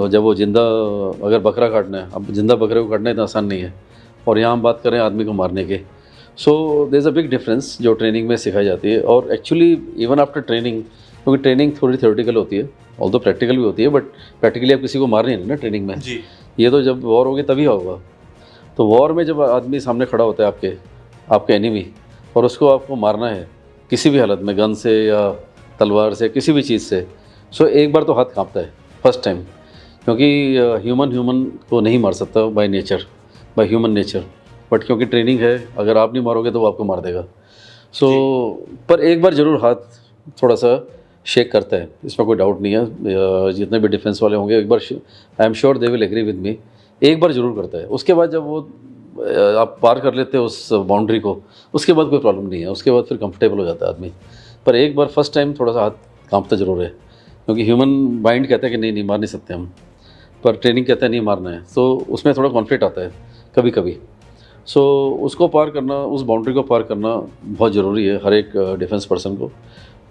जब वो जिंदा, अगर बकरा काटना है, अब जिंदा बकरे को काटना इतना आसान नहीं है, और यहाँ हम बात करें आदमी को मारने के। So there is a big difference जो ट्रेनिंग में सिखाई जाती है। और एक्चुअली इवन आफ्टर ट्रेनिंग, क्योंकि ट्रेनिंग थोड़ी थ्योरेटिकल होती है, ऑल्दो प्रैक्टिकल भी होती है, बट प्रैक्टिकली आप किसी को मार नहीं रहे ना ट्रेनिंग में जी। ये तो जब वॉर होगी तभी होगा। तो वॉर में जब आदमी सामने खड़ा होता है आपके एनिमी, और उसको आपको मारना है किसी भी हालत में, गन से या तलवार से, किसी भी चीज़ से, सो एक बार तो हाथ कांपता है फर्स्ट टाइम, क्योंकि ह्यूमन को नहीं मार सकता by nature, by human nature. But क्योंकि ट्रेनिंग है, अगर आप नहीं मारोगे तो वो आपको मार देगा। सो पर एक बार ज़रूर हाथ थोड़ा सा शेक करता है, इसमें कोई डाउट नहीं है। जितने भी डिफेंस वाले होंगे, एक बार I am sure they will agree with me, एक बार ज़रूर करता है। उसके बाद जब वो आप पार कर लेते हो उस बाउंड्री को, उसके बाद कोई प्रॉब्लम नहीं है, उसके बाद फिर कंफर्टेबल हो जाता है आदमी। पर एक बार फर्स्ट टाइम थोड़ा सा हाथ कांपता ज़रूर है, क्योंकि ह्यूमन माइंड कहता है कि नहीं मार नहीं सकते हम, पर ट्रेनिंग कहता है नहीं मारना है, तो उसमें थोड़ा कॉन्फ्लिक्ट आता है कभी कभी। सो उसको पार करना, उस बाउंड्री को पार करना बहुत ज़रूरी है हर एक डिफेंस पर्सन को।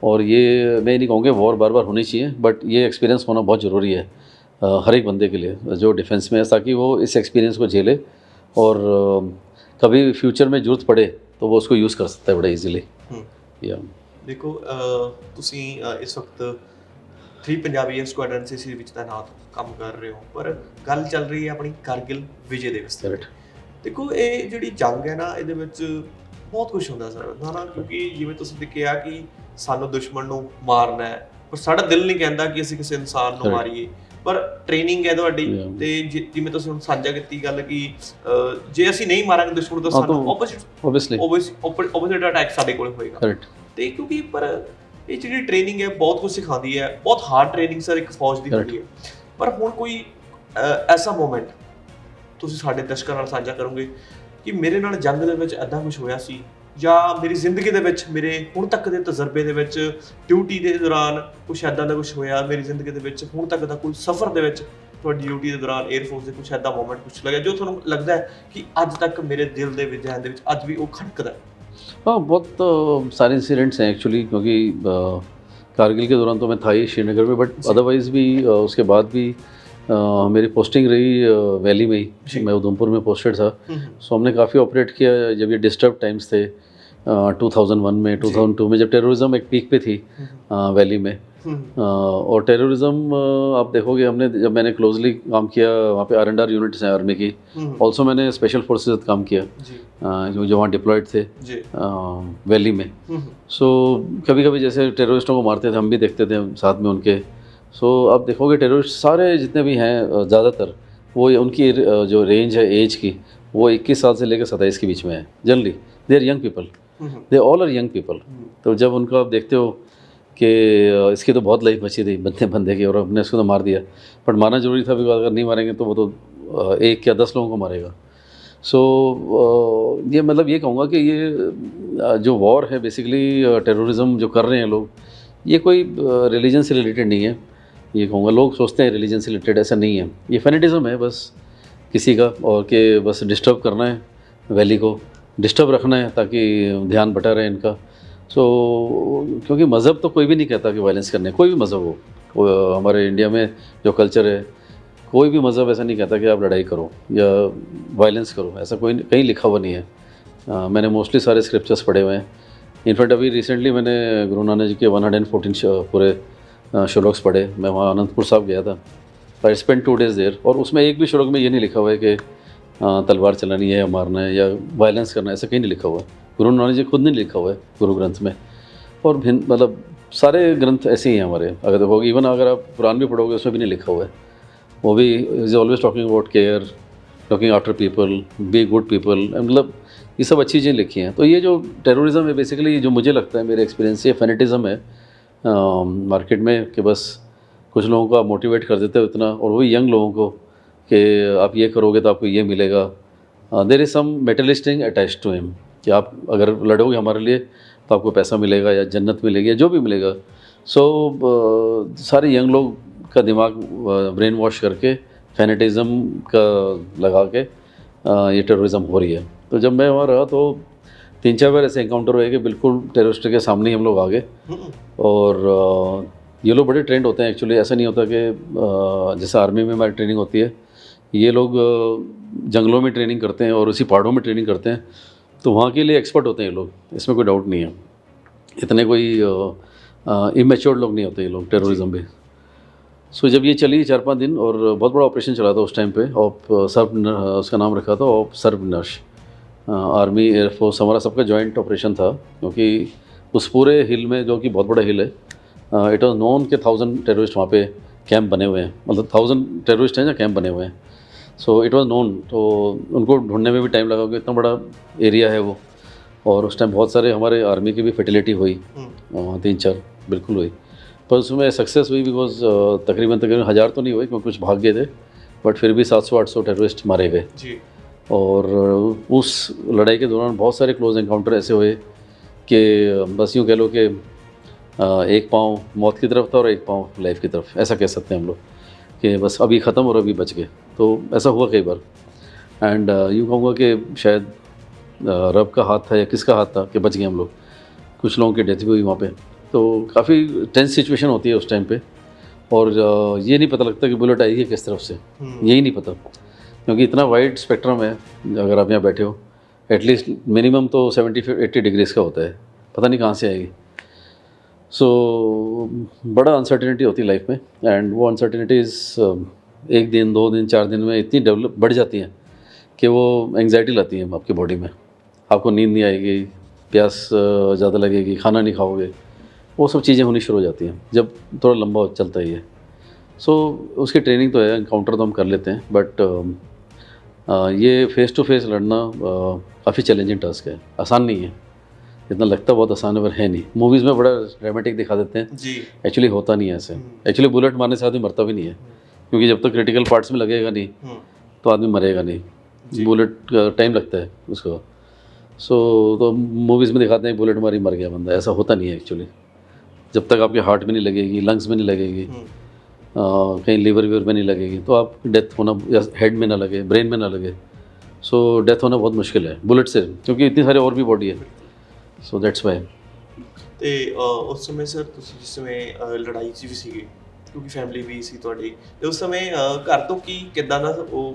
और ये मैं नहीं कहूँगा वॉर बार बार होनी चाहिए, बट ये एक्सपीरियंस होना बहुत ज़रूरी है हर एक बंदे के लिए जो डिफेंस में है, ताकि वो इस एक्सपीरियंस को झेले और कभी फ्यूचर में ज़रूरत पड़े तो वो उसको यूज़ कर सकता है बड़ा ईजीली। या ਦੇਖੋ ਤੁਸੀਂ ਇਸ ਵਕਤ 3 ਪੰਜਾਬੀ ਸਕੁਐਡਰਨ ਸੀ ਵਿੱਚ ਤੈਨਾਤ ਕੰਮ ਕਰ ਰਹੇ ਹੋ, ਪਰ ਗੱਲ ਚੱਲ ਰਹੀ ਹੈ ਆਪਣੀ ਕਾਰਗਿਲ ਵਿਜੇ ਦਿਵਸ ਦੀ। ਦੇਖੋ ਇਹ ਜਿਹੜੀ ਜੰਗ ਹੈ ਨਾ, ਇਹਦੇ ਵਿੱਚ ਬਹੁਤ ਕੁਝ ਹੁੰਦਾ ਸਰ ਨਾ, ਕਿਉਂਕਿ ਜਿਵੇਂ ਤੁਸੀਂ ਕਿਹਾ ਕਿ ਸਾਨੂੰ ਦੁਸ਼ਮਣ ਨੂੰ ਮਾਰਨਾ ਹੈ, ਪਰ ਸਾਡਾ ਦਿਲ ਨਹੀਂ ਕਹਿੰਦਾ ਕਿ ਅਸੀਂ ਕਿਸੇ ਇਨਸਾਨ ਨੂੰ ਮਾਰੀਏ, ਪਰ ਟ੍ਰੇਨਿੰਗ ਹੈ ਤੁਹਾਡੀ। ਤੇ ਜਿਵੇਂ ਤੁਸੀਂ ਹੁਣ ਸਾਂਝਾ ਕੀਤੀ ਗੱਲ ਕਿ ਜੇ ਅਸੀਂ ਨਹੀਂ ਮਾਰਾਂਗੇ ਦੁਸ਼ਮਣ ਤਾਂ ਸਾਨੂੰ ਆਪੋਜ਼ਿਟ ਅਟੈਕ ਸਾਡੇ ਕੋਲ ਹੋਏਗਾ। ਤੇ ਕਿਉਂਕਿ ਪਰ ਇਹ ਜਿਹੜੀ ਟ੍ਰੇਨਿੰਗ ਹੈ ਬਹੁਤ ਕੁਝ ਸਿਖਾਉਂਦੀ ਹੈ, ਬਹੁਤ ਹਾਰਡ ਟ੍ਰੇਨਿੰਗ ਸਰ ਇੱਕ ਫੌਜ ਦੀ ਹੁੰਦੀ ਹੈ। ਪਰ ਹੁਣ ਕੋਈ ਐਸਾ ਮੂਮੈਂਟ ਤੁਸੀਂ ਸਾਡੇ ਦਰਸ਼ਕਾਂ ਨਾਲ ਸਾਂਝਾ ਕਰੋਗੇ ਕਿ ਮੇਰੇ ਨਾਲ ਜੰਗ ਦੇ ਵਿੱਚ ਐਦਾਂ ਕੁਝ ਹੋਇਆ ਸੀ ਜਾਂ ਮੇਰੀ ਜ਼ਿੰਦਗੀ ਦੇ ਵਿੱਚ ਮੇਰੇ ਹੁਣ ਤੱਕ ਦੇ ਤਜਰਬੇ ਦੇ ਵਿੱਚ ਡਿਊਟੀ ਦੇ ਦੌਰਾਨ ਕੁਛ ਐਦਾਂ ਦਾ ਕੁਛ ਹੋਇਆ ਮੇਰੀ ਜ਼ਿੰਦਗੀ ਦੇ ਵਿੱਚ ਹੁਣ ਤੱਕ ਦਾ ਕੋਈ ਸਫ਼ਰ ਦੇ ਵਿੱਚ ਤੁਹਾਡੀ ਡਿਊਟੀ ਦੇ ਦੌਰਾਨ 에ਅਰਫੋਰਸ ਦੇ ਕੁਛ ਐਦਾਂ ਮੂਮੈਂਟ ਕੁਛ ਲੱਗਿਆ ਜੋ ਤੁਹਾਨੂੰ ਲੱਗਦਾ ਹੈ ਕਿ ਅੱਜ ਤੱਕ ਮੇਰੇ ਦਿਲ ਦੇ ਵਿੱਚ ਜਹਨ ਦੇ ਵਿੱਚ ਅੱਜ ਵੀ ਉਹ ਖੜਕਦਾ ਹੈ? हाँ, बहुत सारे इंसिडेंट्स हैं एक्चुअली, क्योंकि कारगिल के दौरान तो मैं था ही श्रीनगर में, बट अदरवाइज़ भी उसके बाद भी मेरी पोस्टिंग रही वैली में जी। ही। मैं उधमपुर में पोस्टेड था, सो हमने काफ़ी ऑपरेट किया जब ये डिस्टर्ब टाइम्स थे 2001 में, 2002 में, जब टेररिज्म एक पीक पे थी वैली में। और टेररिज्म आप देखोगे, हमने जब मैंने क्लोजली काम किया वहाँ पे R&R यूनिट्स हैं आर्मी की, ऑल्सो मैंने स्पेशल फोर्सेस के साथ काम किया जी जो वहाँ डिप्लॉयड थे जी वैली में। सो कभी कभी जैसे टेररिस्टों को मारते थे, हम भी देखते थे साथ में उनके। सो आप देखोगे टेररिस्ट सारे जितने भी हैं ज़्यादातर वो उनकी जो रेंज है एज की वो 21 साल से लेकर 27 के बीच में है। Generally they are young people, they all are young people. तो जब उनको आप देखते हो कि इसकी तो बहुत लाइफ बची थी बंदे की और हमने इसको तो मार दिया, बट मारना ज़रूरी था, बिकॉज अगर नहीं मारेंगे तो वो तो 1 या 10 लोगों को मारेगा। सो ये मतलब ये कहूँगा कि ये जो वॉर है बेसिकली टेररिज्म जो कर रहे हैं लोग, ये कोई रिलीजन से रिलेटेड नहीं है। ये कहूँगा लोग सोचते हैं रिलीजन से रिलेटेड, ऐसा नहीं है। ये फैनेटिज़म है बस किसी का, और कि बस डिस्टर्ब करना है वैली को, डिस्टर्ब रखना है ताकि ध्यान बटा रहे इनका। सो क्योंकि मज़हब तो कोई भी नहीं कहता कि वायलेंस करने, कोई भी मज़हब हो। हमारे इंडिया में जो कल्चर है, कोई भी मज़हब ऐसा नहीं कहता कि आप लड़ाई करो या वायलेंस करो, ऐसा कोई कहीं लिखा हुआ नहीं है। मैंने मोस्टली सारे स्क्रिप्चर्स पढ़े हुए हैं। इनफैक्ट अभी रिसेंटली मैंने गुरु नानक जी के 114 पूरे श्लोक्स पढ़े। मैं वहाँ अनंतपुर साहब गया था, आई स्पेंड 2 days देयर, और उसमें एक भी श्लोक में ये नहीं लिखा हुआ है कि तलवार चलानी है या मारना है या वायलेंस करना है, ऐसा कहीं नहीं लिखा हुआ है। गुरु नानक जी खुद नहीं लिखा हुआ है गुरु ग्रंथ में, और भिन्न मतलब सारे ग्रंथ ऐसे ही हैं हमारे। अगर देखोगे इवन अगर आप कुरान भी पढ़ोगे उसमें भी नहीं लिखा हुआ है। वो भी is always talking about care, looking after people, be good people, मतलब ये सब अच्छी चीज़ें लिखी हैं। तो ये जो टेररिज्म है बेसिकली, जो मुझे लगता है मेरे एक्सपीरियंस से, फैनेटिज़म है मार्केट में, कि बस कुछ लोगों को आप मोटिवेट कर देते हो इतना, और वही यंग लोगों को कि आप ये करोगे तो आपको ये मिलेगा। There is some metal listing attached to him, कि आप अगर लड़ोगे हमारे लिए तो आपको पैसा मिलेगा या जन्नत मिलेगी या जो भी मिलेगा। सो सारे यंग लोग का दिमाग ब्रेन वॉश करके फैनेटिज़म का लगा के ये टेररिज्म हो रही है। तो जब मैं वहाँ रहा तो 3-4 बार ऐसे इनकाउंटर हुए कि बिल्कुल टेररिस्ट के सामने ही हम लोग आ गए। और ये लोग बड़े ट्रेंड होते हैं एक्चुअली। ऐसा नहीं होता कि जैसे आर्मी में हमारी ट्रेनिंग होती है, ये लोग जंगलों में ट्रेनिंग करते हैं और उसी पहाड़ों में ट्रेनिंग करते हैं, तो वहाँ के लिए एक्सपर्ट होते हैं ये लोग, इसमें कोई डाउट नहीं है। इतने कोई इमेच्योर्ड लोग नहीं होते ये लोग टेररिज्म में। सो जब ये चली 4-5 दिन, और बहुत बड़ा ऑपरेशन चला था उस टाइम पे, और उसका नाम रखा था ऑप सर्वनश। आर्मी एयरफोर्स हमारा सबका जॉइंट ऑपरेशन था, क्योंकि उस पूरे हिल में, जो कि बहुत बड़ा हिल है, इट वॉज नोन के 1000 टेररिस्ट वहाँ पे कैंप बने हुए हैं, मतलब 1000 टेररिस्ट हैं जहाँ कैंप बने हुए हैं। So it was known. तो उनको ढूंढने में भी टाइम लगा, क्योंकि इतना बड़ा एरिया है वो, और उस टाइम बहुत सारे हमारे आर्मी की भी फर्टिलिटी हुई, 3-4 बिल्कुल हुई, पर उसमें सक्सेस हुई बिकॉज तकरीबन 1000 तो नहीं हुए, क्योंकि कुछ भाग गए थे, बट फिर भी 700-800 टेररिस्ट मारे गए जी। और उस लड़ाई के दौरान बहुत सारे क्लोज एनकाउंटर ऐसे हुए कि बस यूँ कह लो कि एक पाँव मौत की तरफ था और एक पाँव लाइफ की तरफ, ऐसा कह सकते हैं हम लोग, कि बस अभी ख़त्म और अभी बच गए। तो ऐसा हुआ कई बार। एंड यूँ कहूँगा कि शायद रब का हाथ था या किसका हाथ था कि बच गए हम लोग। कुछ लोगों की डेथ भी हुई वहाँ पे, तो काफ़ी टेंस सिचुएशन होती है उस टाइम पे, और ये नहीं पता लगता कि बुलेट आएगी किस तरफ से, यही नहीं पता, क्योंकि इतना वाइड स्पेक्ट्रम है। अगर आप यहाँ बैठे हो, एटलीस्ट मिनिमम तो 70-80 डिग्रीज़ का होता है, पता नहीं कहाँ से आएगी। सो बड़ा अनसर्टेनिटी होती है लाइफ में, एंड वो अनसर्टेनिटीज़ 1 दिन 2 दिन 4 दिन में इतनी बढ़ जाती हैं कि वो एंग्जाइटी लाती है आपकी बॉडी में। आपको नींद नहीं आएगी, प्यास ज़्यादा लगेगी, खाना नहीं खाओगे, वो सब चीज़ें होनी शुरू हो जाती हैं जब थोड़ा लंबा चलता ही है। सो उसकी ट्रेनिंग तो है, एनकाउंटर तो हम कर लेते हैं, बट ये फेस टू फेस लड़ना काफ़ी चैलेंजिंग टास्क है, आसान नहीं है। इतना लगता बहुत आसान है पर है नहीं। मूवीज़ में बड़ा ड्रामेटिक दिखा देते हैं जी, एक्चुअली होता नहीं है ऐसे। एक्चुअली बुलेट मारने से आदमी मरता भी नहीं है, क्योंकि जब तक क्रिटिकल पार्ट्स में लगेगा नहीं तो आदमी मरेगा नहीं। बुलेट टाइम लगता है उसको। सो तो मूवीज़ में दिखाते हैं बुलेट मारी मर गया बंदा, ऐसा होता नहीं है एक्चुअली। जब तक आपके हार्ट में नहीं लगेगी, लंग्स में नहीं लगेगी, कहीं लीवर वीवर में नहीं लगेगी, तो आप डेथ होना, या हेड में ना लगे, ब्रेन में ना लगे, सो डेथ होना बहुत मुश्किल है बुलेट से, क्योंकि इतनी सारी और भी बॉडी है। So that's why. ਤੇ ਉਸ ਸਮੇਂ ਸਰ ਤੁਸੀਂ ਜਿਸ ਸਮੇਂ ਲੜਾਈ 'ਚ ਵੀ ਸੀਗੇ, ਕਿਉਂਕਿ ਫੈਮਿਲੀ ਵੀ ਸੀ ਤੁਹਾਡੀ, ਤੇ ਉਸ ਸਮੇਂ ਘਰ ਤੋਂ ਕਿੱਦਾਂ ਦਾ ਉਹ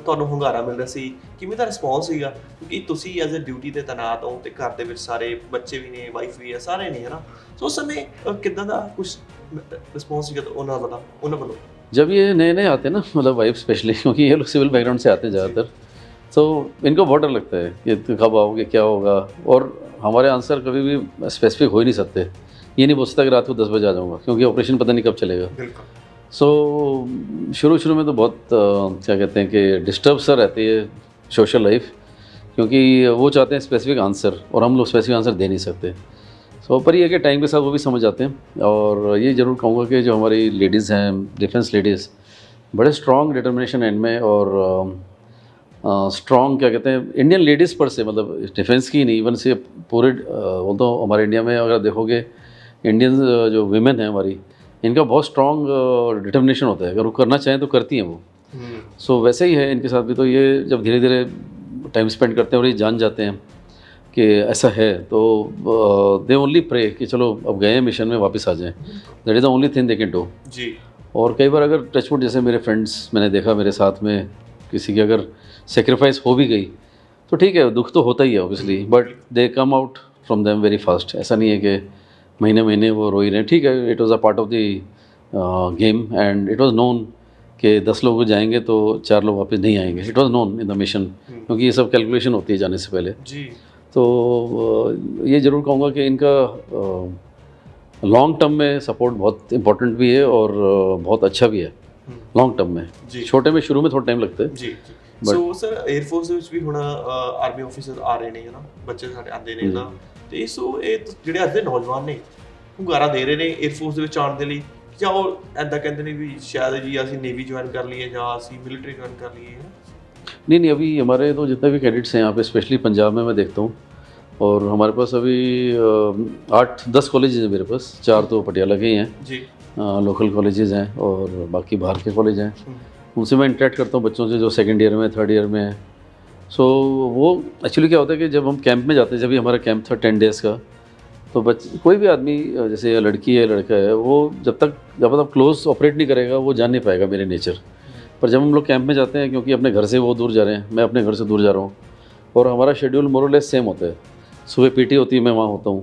ਤੁਹਾਨੂੰ ਹੁੰਗਾਰਾ ਮਿਲ ਰਿਹਾ ਸੀ, ਕਿਵੇਂ ਦਾ ਰਿਸਪੌਂਸ ਸੀਗਾ? ਕਿਉਂਕਿ ਤੁਸੀਂ ਐਜ਼ ਅ ਡਿਊਟੀ ਤੇ ਤੈਨਾਤ ਹੋ ਤੇ ਘਰ ਦੇ ਵਿੱਚ ਸਾਰੇ ਬੱਚੇ ਵੀ ਨੇ, ਵਾਈਫ ਵੀ ਹੈ, ਸਾਰੇ ਨੇ, ਹੈ ਨਾ? ਸੋ ਉਸ ਸਮੇਂ ਕਿੱਦਾਂ ਦਾ ਕੁਝ ਰਿਸਪੌਂਸ ਸੀਗਾ ਉਹਨਾਂ ਵੱਲੋਂ? जब ये नए नए आते हैं ना, मतलब वाइफ स्पेशली, क्योंकि ये लोग सिविल बैकग्राउंड से आते हैं ज़्यादातर, तो इनको बहुत डर लगता है कि तुम कब आओगे, क्या होगा। और हमारे आंसर कभी भी स्पेसिफिक हो ही नहीं सकते। ये नहीं बोल सकता कि रात को 10 बजे आ जाऊँगा, क्योंकि ऑपरेशन पता नहीं कब चलेगा। सो शुरू में तो बहुत क्या कहते हैं कि डिस्टर्ब सा रहती है सोशल लाइफ, क्योंकि वो चाहते हैं स्पेसिफिक आंसर और हम लोग स्पेसिफिक आंसर दे नहीं सकते। सो पर ये कि टाइम के साथ वो भी समझ आते हैं। और ये ज़रूर कहूँगा कि जो हमारी लेडीज़ हैं, डिफेंस लेडीज़, बड़े स्ट्रॉन्ग डिटर्मिनेशन है इनमें। और स्ट्रॉन्ग क्या कहते हैं, इंडियन लेडीज़ पर से, मतलब डिफेंस की नहीं, इवन से पूरे वो तो हमारे इंडिया में अगर देखोगे, इंडियन जो वीमेन हैं हमारी, इनका बहुत स्ट्रॉन्ग डिटर्मिनेशन होता है। अगर वो करना चाहें तो करती हैं वो। सो वैसे ही है इनके साथ भी। तो ये जब धीरे धीरे टाइम स्पेंड करते हैं और ये जान जाते हैं कि ऐसा है, तो दे ओनली प्रे कि चलो अब गए हैं मिशन में, वापस आ जाएं। That is the only thing they can do जी। और कई बार अगर टचवुड, जैसे मेरे फ्रेंड्स मैंने देखा, मेरे साथ में किसी की अगर सेक्रीफाइस हो भी गई तो ठीक है, दुख तो होता ही है obviously, but they come out from them very fast. ऐसा नहीं है कि महीने महीने वो रो ही रहे हैं। ठीक है, it was a part of the game and it was known कि 10 लोग जाएंगे तो 4 लोग वापस नहीं आएंगे। It was known in the mission, क्योंकि ये सब कैलकुलेशन होती है जाने से पहले जी। तो ये ज़रूर कहूँगा कि इनका लॉन्ग टर्म में सपोर्ट बहुत इंपॉर्टेंट भी है और बहुत अच्छा भी है लॉन्ग टर्म में। छोटे में शुरू में थोड़ा टाइम लगता है जी। ਸੋ ਸਰ 에ਅਰਫੋਰਸ ਦੇ ਵਿੱਚ ਵੀ ਹੁਣ ਆਰਮੀ ਆਫੀਸਰ ਆ ਰਹੇ ਨੇ, ਹੈ ਨਾ, ਬੱਚੇ ਸਾਡੇ ਆਉਂਦੇ ਨੇ ਨਾ, ਤੇ ਸੋ ਇਹ ਜਿਹੜੇ ਅੱਜ ਦੇ ਨੌਜਵਾਨ ਨੇ ਹੁੰਗਾਰਾ ਦੇ ਰਹੇ ਨੇ 에ਅਰਫੋਰਸ ਦੇ ਵਿੱਚ ਆਉਣ ਦੇ ਲਈ, ਜਾਂ ਉਹ ਐਦਾਂ ਕਹਿੰਦੇ ਨੇ ਵੀ शायद जी ਅਸੀਂ नेवी ज्वाइन कर लिए या ਅਸੀਂ मिलिट्री ज्वाइन कर लिए? नहीं, अभी हमारे तो जितने भी कैडेट्स हैं यहाँ पे, स्पेशली पंजाब में मैं देखता हूँ, और हमारे पास अभी 8-10 कॉलेजेस हैं मेरे पास। 4 तो पटियाला के ही हैं जी, लोकल कॉलेजेस हैं, और बाकी बाहर के कॉलेज हैं। उनसे मैं इंटरेक्ट करता हूँ बच्चों से जो सेकंड ईयर में, थर्ड ईयर में हैं। सो वो एक्चुअली क्या होता है कि जब हम कैंप में जाते हैं, जब भी हमारा कैंप था 10 डेज़ का, तो कोई भी आदमी, जैसे लड़की है लड़का है, वो जब तक क्लोज ऑपरेट नहीं करेगा वो जान नहीं पाएगा मेरे नेचर। पर जब हम लोग कैंप में जाते हैं, क्योंकि अपने घर से वो दूर जा रहे हैं, मैं अपने घर से दूर जा रहा हूँ, और हमारा शेड्यूल मोर और लेस सेम होता है। सुबह पीटी होती है, मैं वहाँ होता हूँ,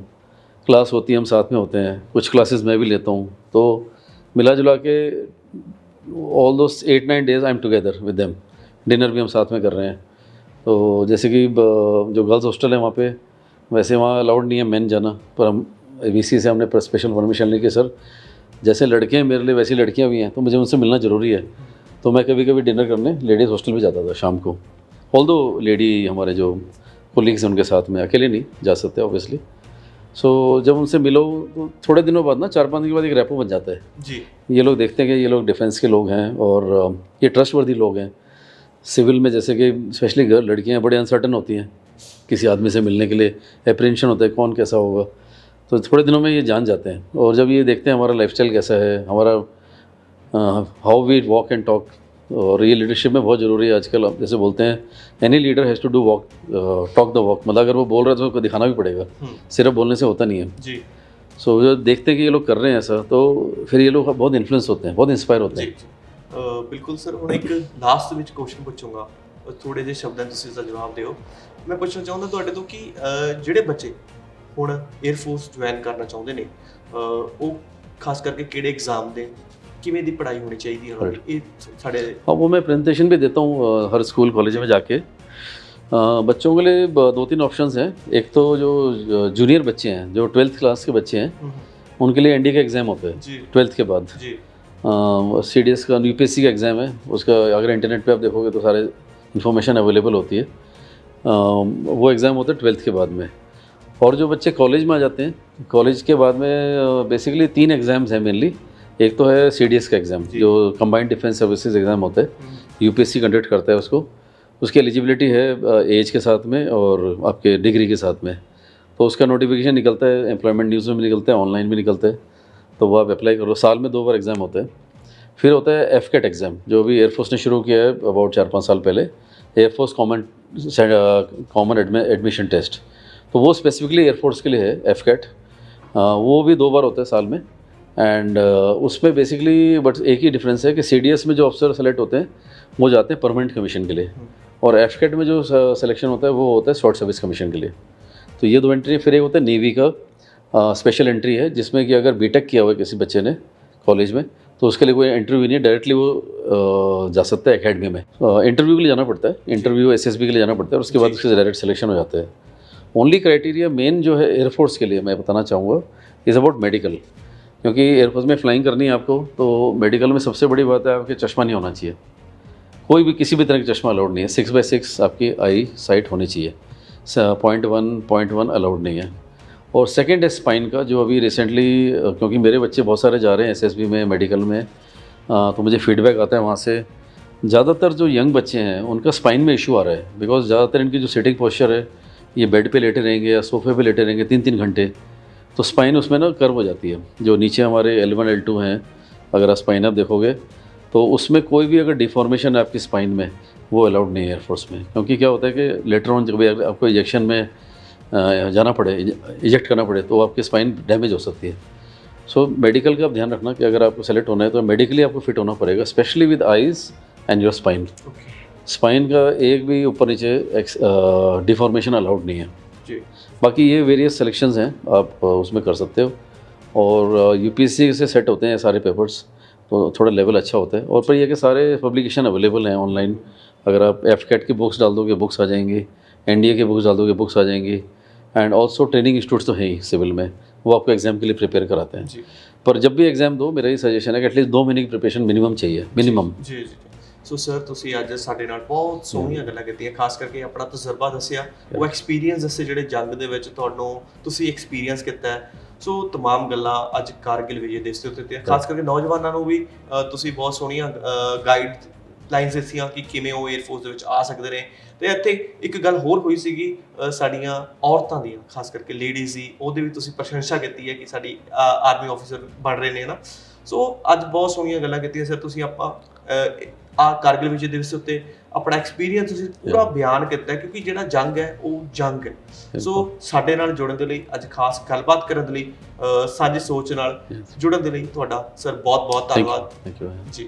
क्लास होती है, हम साथ में होते हैं, कुछ क्लासेस मैं भी लेता हूँ। तो मिला जुला के all those 8-9 days I am together with them. Dinner भी हम साथ में कर रहे हैं। तो जैसे कि जो गर्ल्स हॉस्टल है वहाँ पे, वैसे वहाँ अलाउड नहीं है मेन जाना, पर हम वीसी से हमने स्पेशल परमिशन ली कि सर जैसे लड़के हैं मेरे लिए वैसी लड़कियाँ भी हैं, तो मुझे उनसे मिलना ज़रूरी है। तो मैं कभी कभी डिनर करने लेडीज़ हॉस्टल भी जाता था शाम को। ऑल्दो लेडी हमारे जो कोलीग्स हैं उनके साथ में, अकेले नहीं जा सकते ऑब्वियसली। सो जब उनसे मिलो तो थोड़े दिनों बाद ना, 4-5 दिन के बाद एक रैपो बन जाता है जी। ये लोग देखते हैं कि ये लोग डिफेंस के लोग हैं और ये ट्रस्टवर्दी लोग हैं। सिविल में जैसे कि स्पेशली गर्ल लड़कियाँ बड़े अनसर्टन होती हैं, किसी आदमी से मिलने के लिए एप्रीहेंशन होता है कौन कैसा होगा, तो थोड़े दिनों में ये जान जाते हैं। और जब ये देखते हैं हमारा लाइफस्टाइल कैसा है, हमारा how we walk and talk, और ये लीडरशिप में बहुत ज़रूरी है आजकल। आप जैसे बोलते हैं any leader has to do walk talk the walk, मतलब अगर वो बोल रहे हैं तो उसको दिखाना भी पड़ेगा, सिर्फ बोलने से होता नहीं है जी। सो जो देखते हैं कि ये लोग कर रहे हैं ऐसा, तो फिर ये लोग बहुत इन्फ्लुएंस होते हैं, बहुत इंस्पायर होते हैं। बिल्कुल सर, ਹੁਣ ਇੱਕ ਲਾਸਟ ਵਿੱਚ ਕੁਐਸਚਨ ਪੁੱਛੂੰਗਾ, ਥੋੜੇ ਜਿਹੇ ਸ਼ਬਦਾਂ 'ਚ ਤੁਸੀਂ ਇਸਦਾ ਜਵਾਬ ਦਿਓ। ਮੈਂ ਪੁੱਛਣਾ ਚਾਹੁੰਦਾ ਤੁਹਾਡੇ ਤੋਂ ਕਿ ਜਿਹੜੇ ਬੱਚੇ ਹੁਣ 에ਅਰ ਫੋਰਸ ਜੁਆਇਨ ਕਰਨਾ ਚਾਹੁੰਦੇ ਨੇ, ਉਹ ਖਾਸ ਕਰਕੇ ਕਿਹੜੇ एग्जाम दें, किमें दी पढ़ाई होनी चाहिए है ये साढ़े? हाँ, वो मैं प्रेजेंटेशन भी देता हूँ हर स्कूल कॉलेज में जाके। बच्चों के लिए 2-3 ऑप्शंस हैं। एक तो जो जूनियर बच्चे हैं, जो 12th क्लास के बच्चे हैं, उनके लिए एनडी का एग्ज़ाम होता है 12th के बाद। CDS का UPSC का एग्ज़ाम है, उसका अगर इंटरनेट पे आप देखोगे तो सारे इन्फॉर्मेशन अवेलेबल होती है। वो एग्ज़ाम होता है 12th के बाद में। और जो बच्चे कॉलेज में आ जाते हैं, कॉलेज के बाद में बेसिकली 3 एग्ज़ाम्स हैं मेनली। एक तो है CDS का एग्ज़ाम, जो कंबाइंड डिफेंस सर्विसेज एग्ज़ाम होता है, UPSC कंडक्ट करता है उसको। उसकी एलिजिबिलिटी है एज के साथ में और आपके डिग्री के साथ में। तो उसका नोटिफिकेशन निकलता है, एम्प्लॉयमेंट न्यूज़ में भी निकलता है, ऑनलाइन भी निकलता है, तो वो आप अप्लाई करो। साल में 2 बार एग्ज़ाम होता है। फिर होता है एफकेट एग्ज़ाम, जो भी एयरफोर्स ने शुरू किया है अबाउट 4-5 साल पहले, एयरफोर्स कॉमन एडमिशन टेस्ट। तो वो स्पेसिफिकली एयरफोर्स के लिए है एफकेट। वो भी 2 बार होता है साल में। एंड उसमें बेसिकली बट एक ही डिफरेंस है कि सीडीएस में जो अफसर सेलेक्ट होते हैं वो जाते हैं परमानेंट कमीशन के लिए, और एफकेट में जो सिलेक्शन होता है वो होता है शॉर्ट सर्विस कमीशन के लिए। तो ये 2 एंट्री। फिर एक होता है नेवी का स्पेशल एंट्री है, जिसमें कि अगर बीटेक किया हुआ है किसी बच्चे ने कॉलेज में, तो उसके लिए कोई इंटरव्यू नहीं है, डायरेक्टली वो जा सकता है एकेडमी में। इंटरव्यू के लिए जाना पड़ता है, इंटरव्यू एसएसबी के लिए जाना पड़ता है, और उसके बाद उसके डायरेक्ट सिलेक्शन हो जाता है। ओनली क्राइटेरिया मेन जो है एयरफोर्स के लिए मैं बताना चाहूँगा इज़ अबाउट मेडिकल, क्योंकि एयरफोर्स में फ्लाइंग करनी है आपको, तो मेडिकल में सबसे बड़ी बात है आपके चश्मा नहीं होना चाहिए। कोई भी किसी भी तरह का चश्मा अलाउड नहीं है। 6/6 आपकी आई साइट होनी चाहिए। 0.1 अलाउड नहीं है। और सेकंड है स्पाइन का, जो अभी रिसेंटली क्योंकि मेरे बच्चे बहुत सारे जा रहे हैं एसएसबी में, मेडिकल में, तो मुझे फीडबैक आता है वहाँ से। ज़्यादातर जो यंग बच्चे हैं उनका स्पाइन में इशू आ रहा है, बिकॉज ज़्यादातर इनकी जो सिटिंग पोस्चर है, ये बेड पे लेटे रहेंगे या सोफे पे लेटे रहेंगे 3-3 घंटे, तो स्पाइन उसमें ना कर्व हो जाती है। जो नीचे हमारे L1 L2 हैं, अगर आप स्पाइन आप देखोगे तो उसमें कोई भी अगर डिफॉर्मेशन है आपकी स्पाइन में, वो अलाउड नहीं है एयरफोर्स में। क्योंकि क्या होता है कि लेटर ऑन जब आपको इंजेक्शन में जाना पड़े, इजेक्ट करना पड़े, तो आपकी स्पाइन डैमेज हो सकती है। सो मेडिकल का आप ध्यान रखना कि अगर आपको सेलेक्ट होना है तो मेडिकली आपको फिट होना पड़ेगा, specially with eyes and your spine. Spine का एक भी ऊपर नीचे डिफॉर्मेशन अलाउड नहीं है जी। बाकी ये वेरियस सिलेक्शंस हैं, आप उसमें कर सकते हो। और यूपीएससी से सेट होते हैं सारे पेपर्स, तो थोड़ा लेवल अच्छा होता है। और पर ये कि सारे पब्लिकेशन अवेलेबल हैं ऑनलाइन। अगर आप एफकेट की बुक्स डाल दोगे, बुक्स आ जाएंगी, एनडीए की बुक्स डाल दोगे, बुक्स आ जाएंगी। एंड ऑल्सो ट्रेनिंग इंस्टीट्यूट्स तो हैं ही सिविल में, वो आपको एग्ज़ाम के लिए प्रिपेयर कराते हैं। जी। पर जब भी एग्ज़ाम दो, मेरा ये सजेशन है कि एटलीस्ट 2 महीने की प्रिपरेशन मिनिमम चाहिए, मिनिमम। ਜੀ ਜੀ ਸੋ ਸਰ ਤੁਸੀਂ ਅੱਜ ਸਾਡੇ ਨਾਲ ਬਹੁਤ ਸੋਹਣੀਆਂ ਗੱਲਾਂ ਕੀਤੀਆਂ, ਖਾਸ ਕਰਕੇ ਆਪਣਾ ਤਜਰਬਾ ਦੱਸਿਆ, ਉਹ ਐਕਸਪੀਰੀਅੰਸ ਦੱਸੇ ਜਿਹੜੇ ਜੰਗ ਦੇ ਵਿੱਚ ਤੁਹਾਨੂੰ ਤੁਸੀਂ ਐਕਸਪੀਰੀਅੰਸ ਕੀਤਾ ਹੈ। ਸੋ तमाम ਗੱਲਾਂ ਅੱਜ ਕਾਰਗਿਲ ਵਿਜੇ ਦਿਵਸ ਦੇ ਉੱਤੇ ਖਾਸ ਕਰਕੇ ਨੌਜਵਾਨਾਂ ਨੂੰ ਵੀ ਤੁਸੀਂ ਬਹੁਤ ਸੋਹਣੀਆਂ ਗਾਈਡ ਲਾਈਨਸ ਦਿੱਤੀਆਂ ਕਿ ਕਿਵੇਂ ਉਹ 에ਅਰਫੋਰਸ ਦੇ ਵਿੱਚ ਆ ਸਕਦੇ ਨੇ। ਤੇ ਇੱਥੇ ਇੱਕ ਗੱਲ ਹੋਰ ਹੋਈ ਸੀਗੀ ਸਾਡੀਆਂ ਔਰਤਾਂ ਦੀਆਂ, ਖਾਸ ਕਰਕੇ ਲੇਡੀਜ਼ ਦੀ, ਉਹਦੇ ਵੀ ਤੁਸੀਂ ਪ੍ਰਸ਼ੰਸਾ ਕੀਤੀ ਹੈ ਕਿ ਸਾਡੀ ਆਰਮੀ ਆਫੀਸਰ ਬਣ ਰਹੇ ਨੇ ਨਾ। ਸੋ ਅੱਜ ਬਹੁਤ ਸੋਹਣੀਆਂ ਗੱਲਾਂ ਕੀਤੀਆਂ ਸਰ ਤੁਸੀਂ। ਆਪਾਂ ਕਾਰਗਿਲ ਵਿਜੇ ਦਿਵਸ ਉੱਤੇ ਆਪਣਾ ਐਕਸਪੀਰੀਅੰਸ ਤੁਸੀਂ ਪੂਰਾ ਬਿਆਨ ਕੀਤਾ, ਕਿਉਂਕਿ ਜਿਹੜਾ ਜੰਗ ਹੈ ਉਹ ਜੰਗ ਹੈ। ਸੋ ਸਾਡੇ ਨਾਲ ਜੁੜਨ ਦੇ ਲਈ, ਅੱਜ ਖਾਸ ਗੱਲਬਾਤ ਕਰਨ ਦੇ ਲਈ, ਸਾਂਝੀ ਸੋਚ ਨਾਲ ਜੁੜਨ ਦੇ ਲਈ ਤੁਹਾਡਾ ਸਰ ਬਹੁਤ ਬਹੁਤ ਧੰਨਵਾਦ ਥੈਂਕ ਯੂ ਜੀ।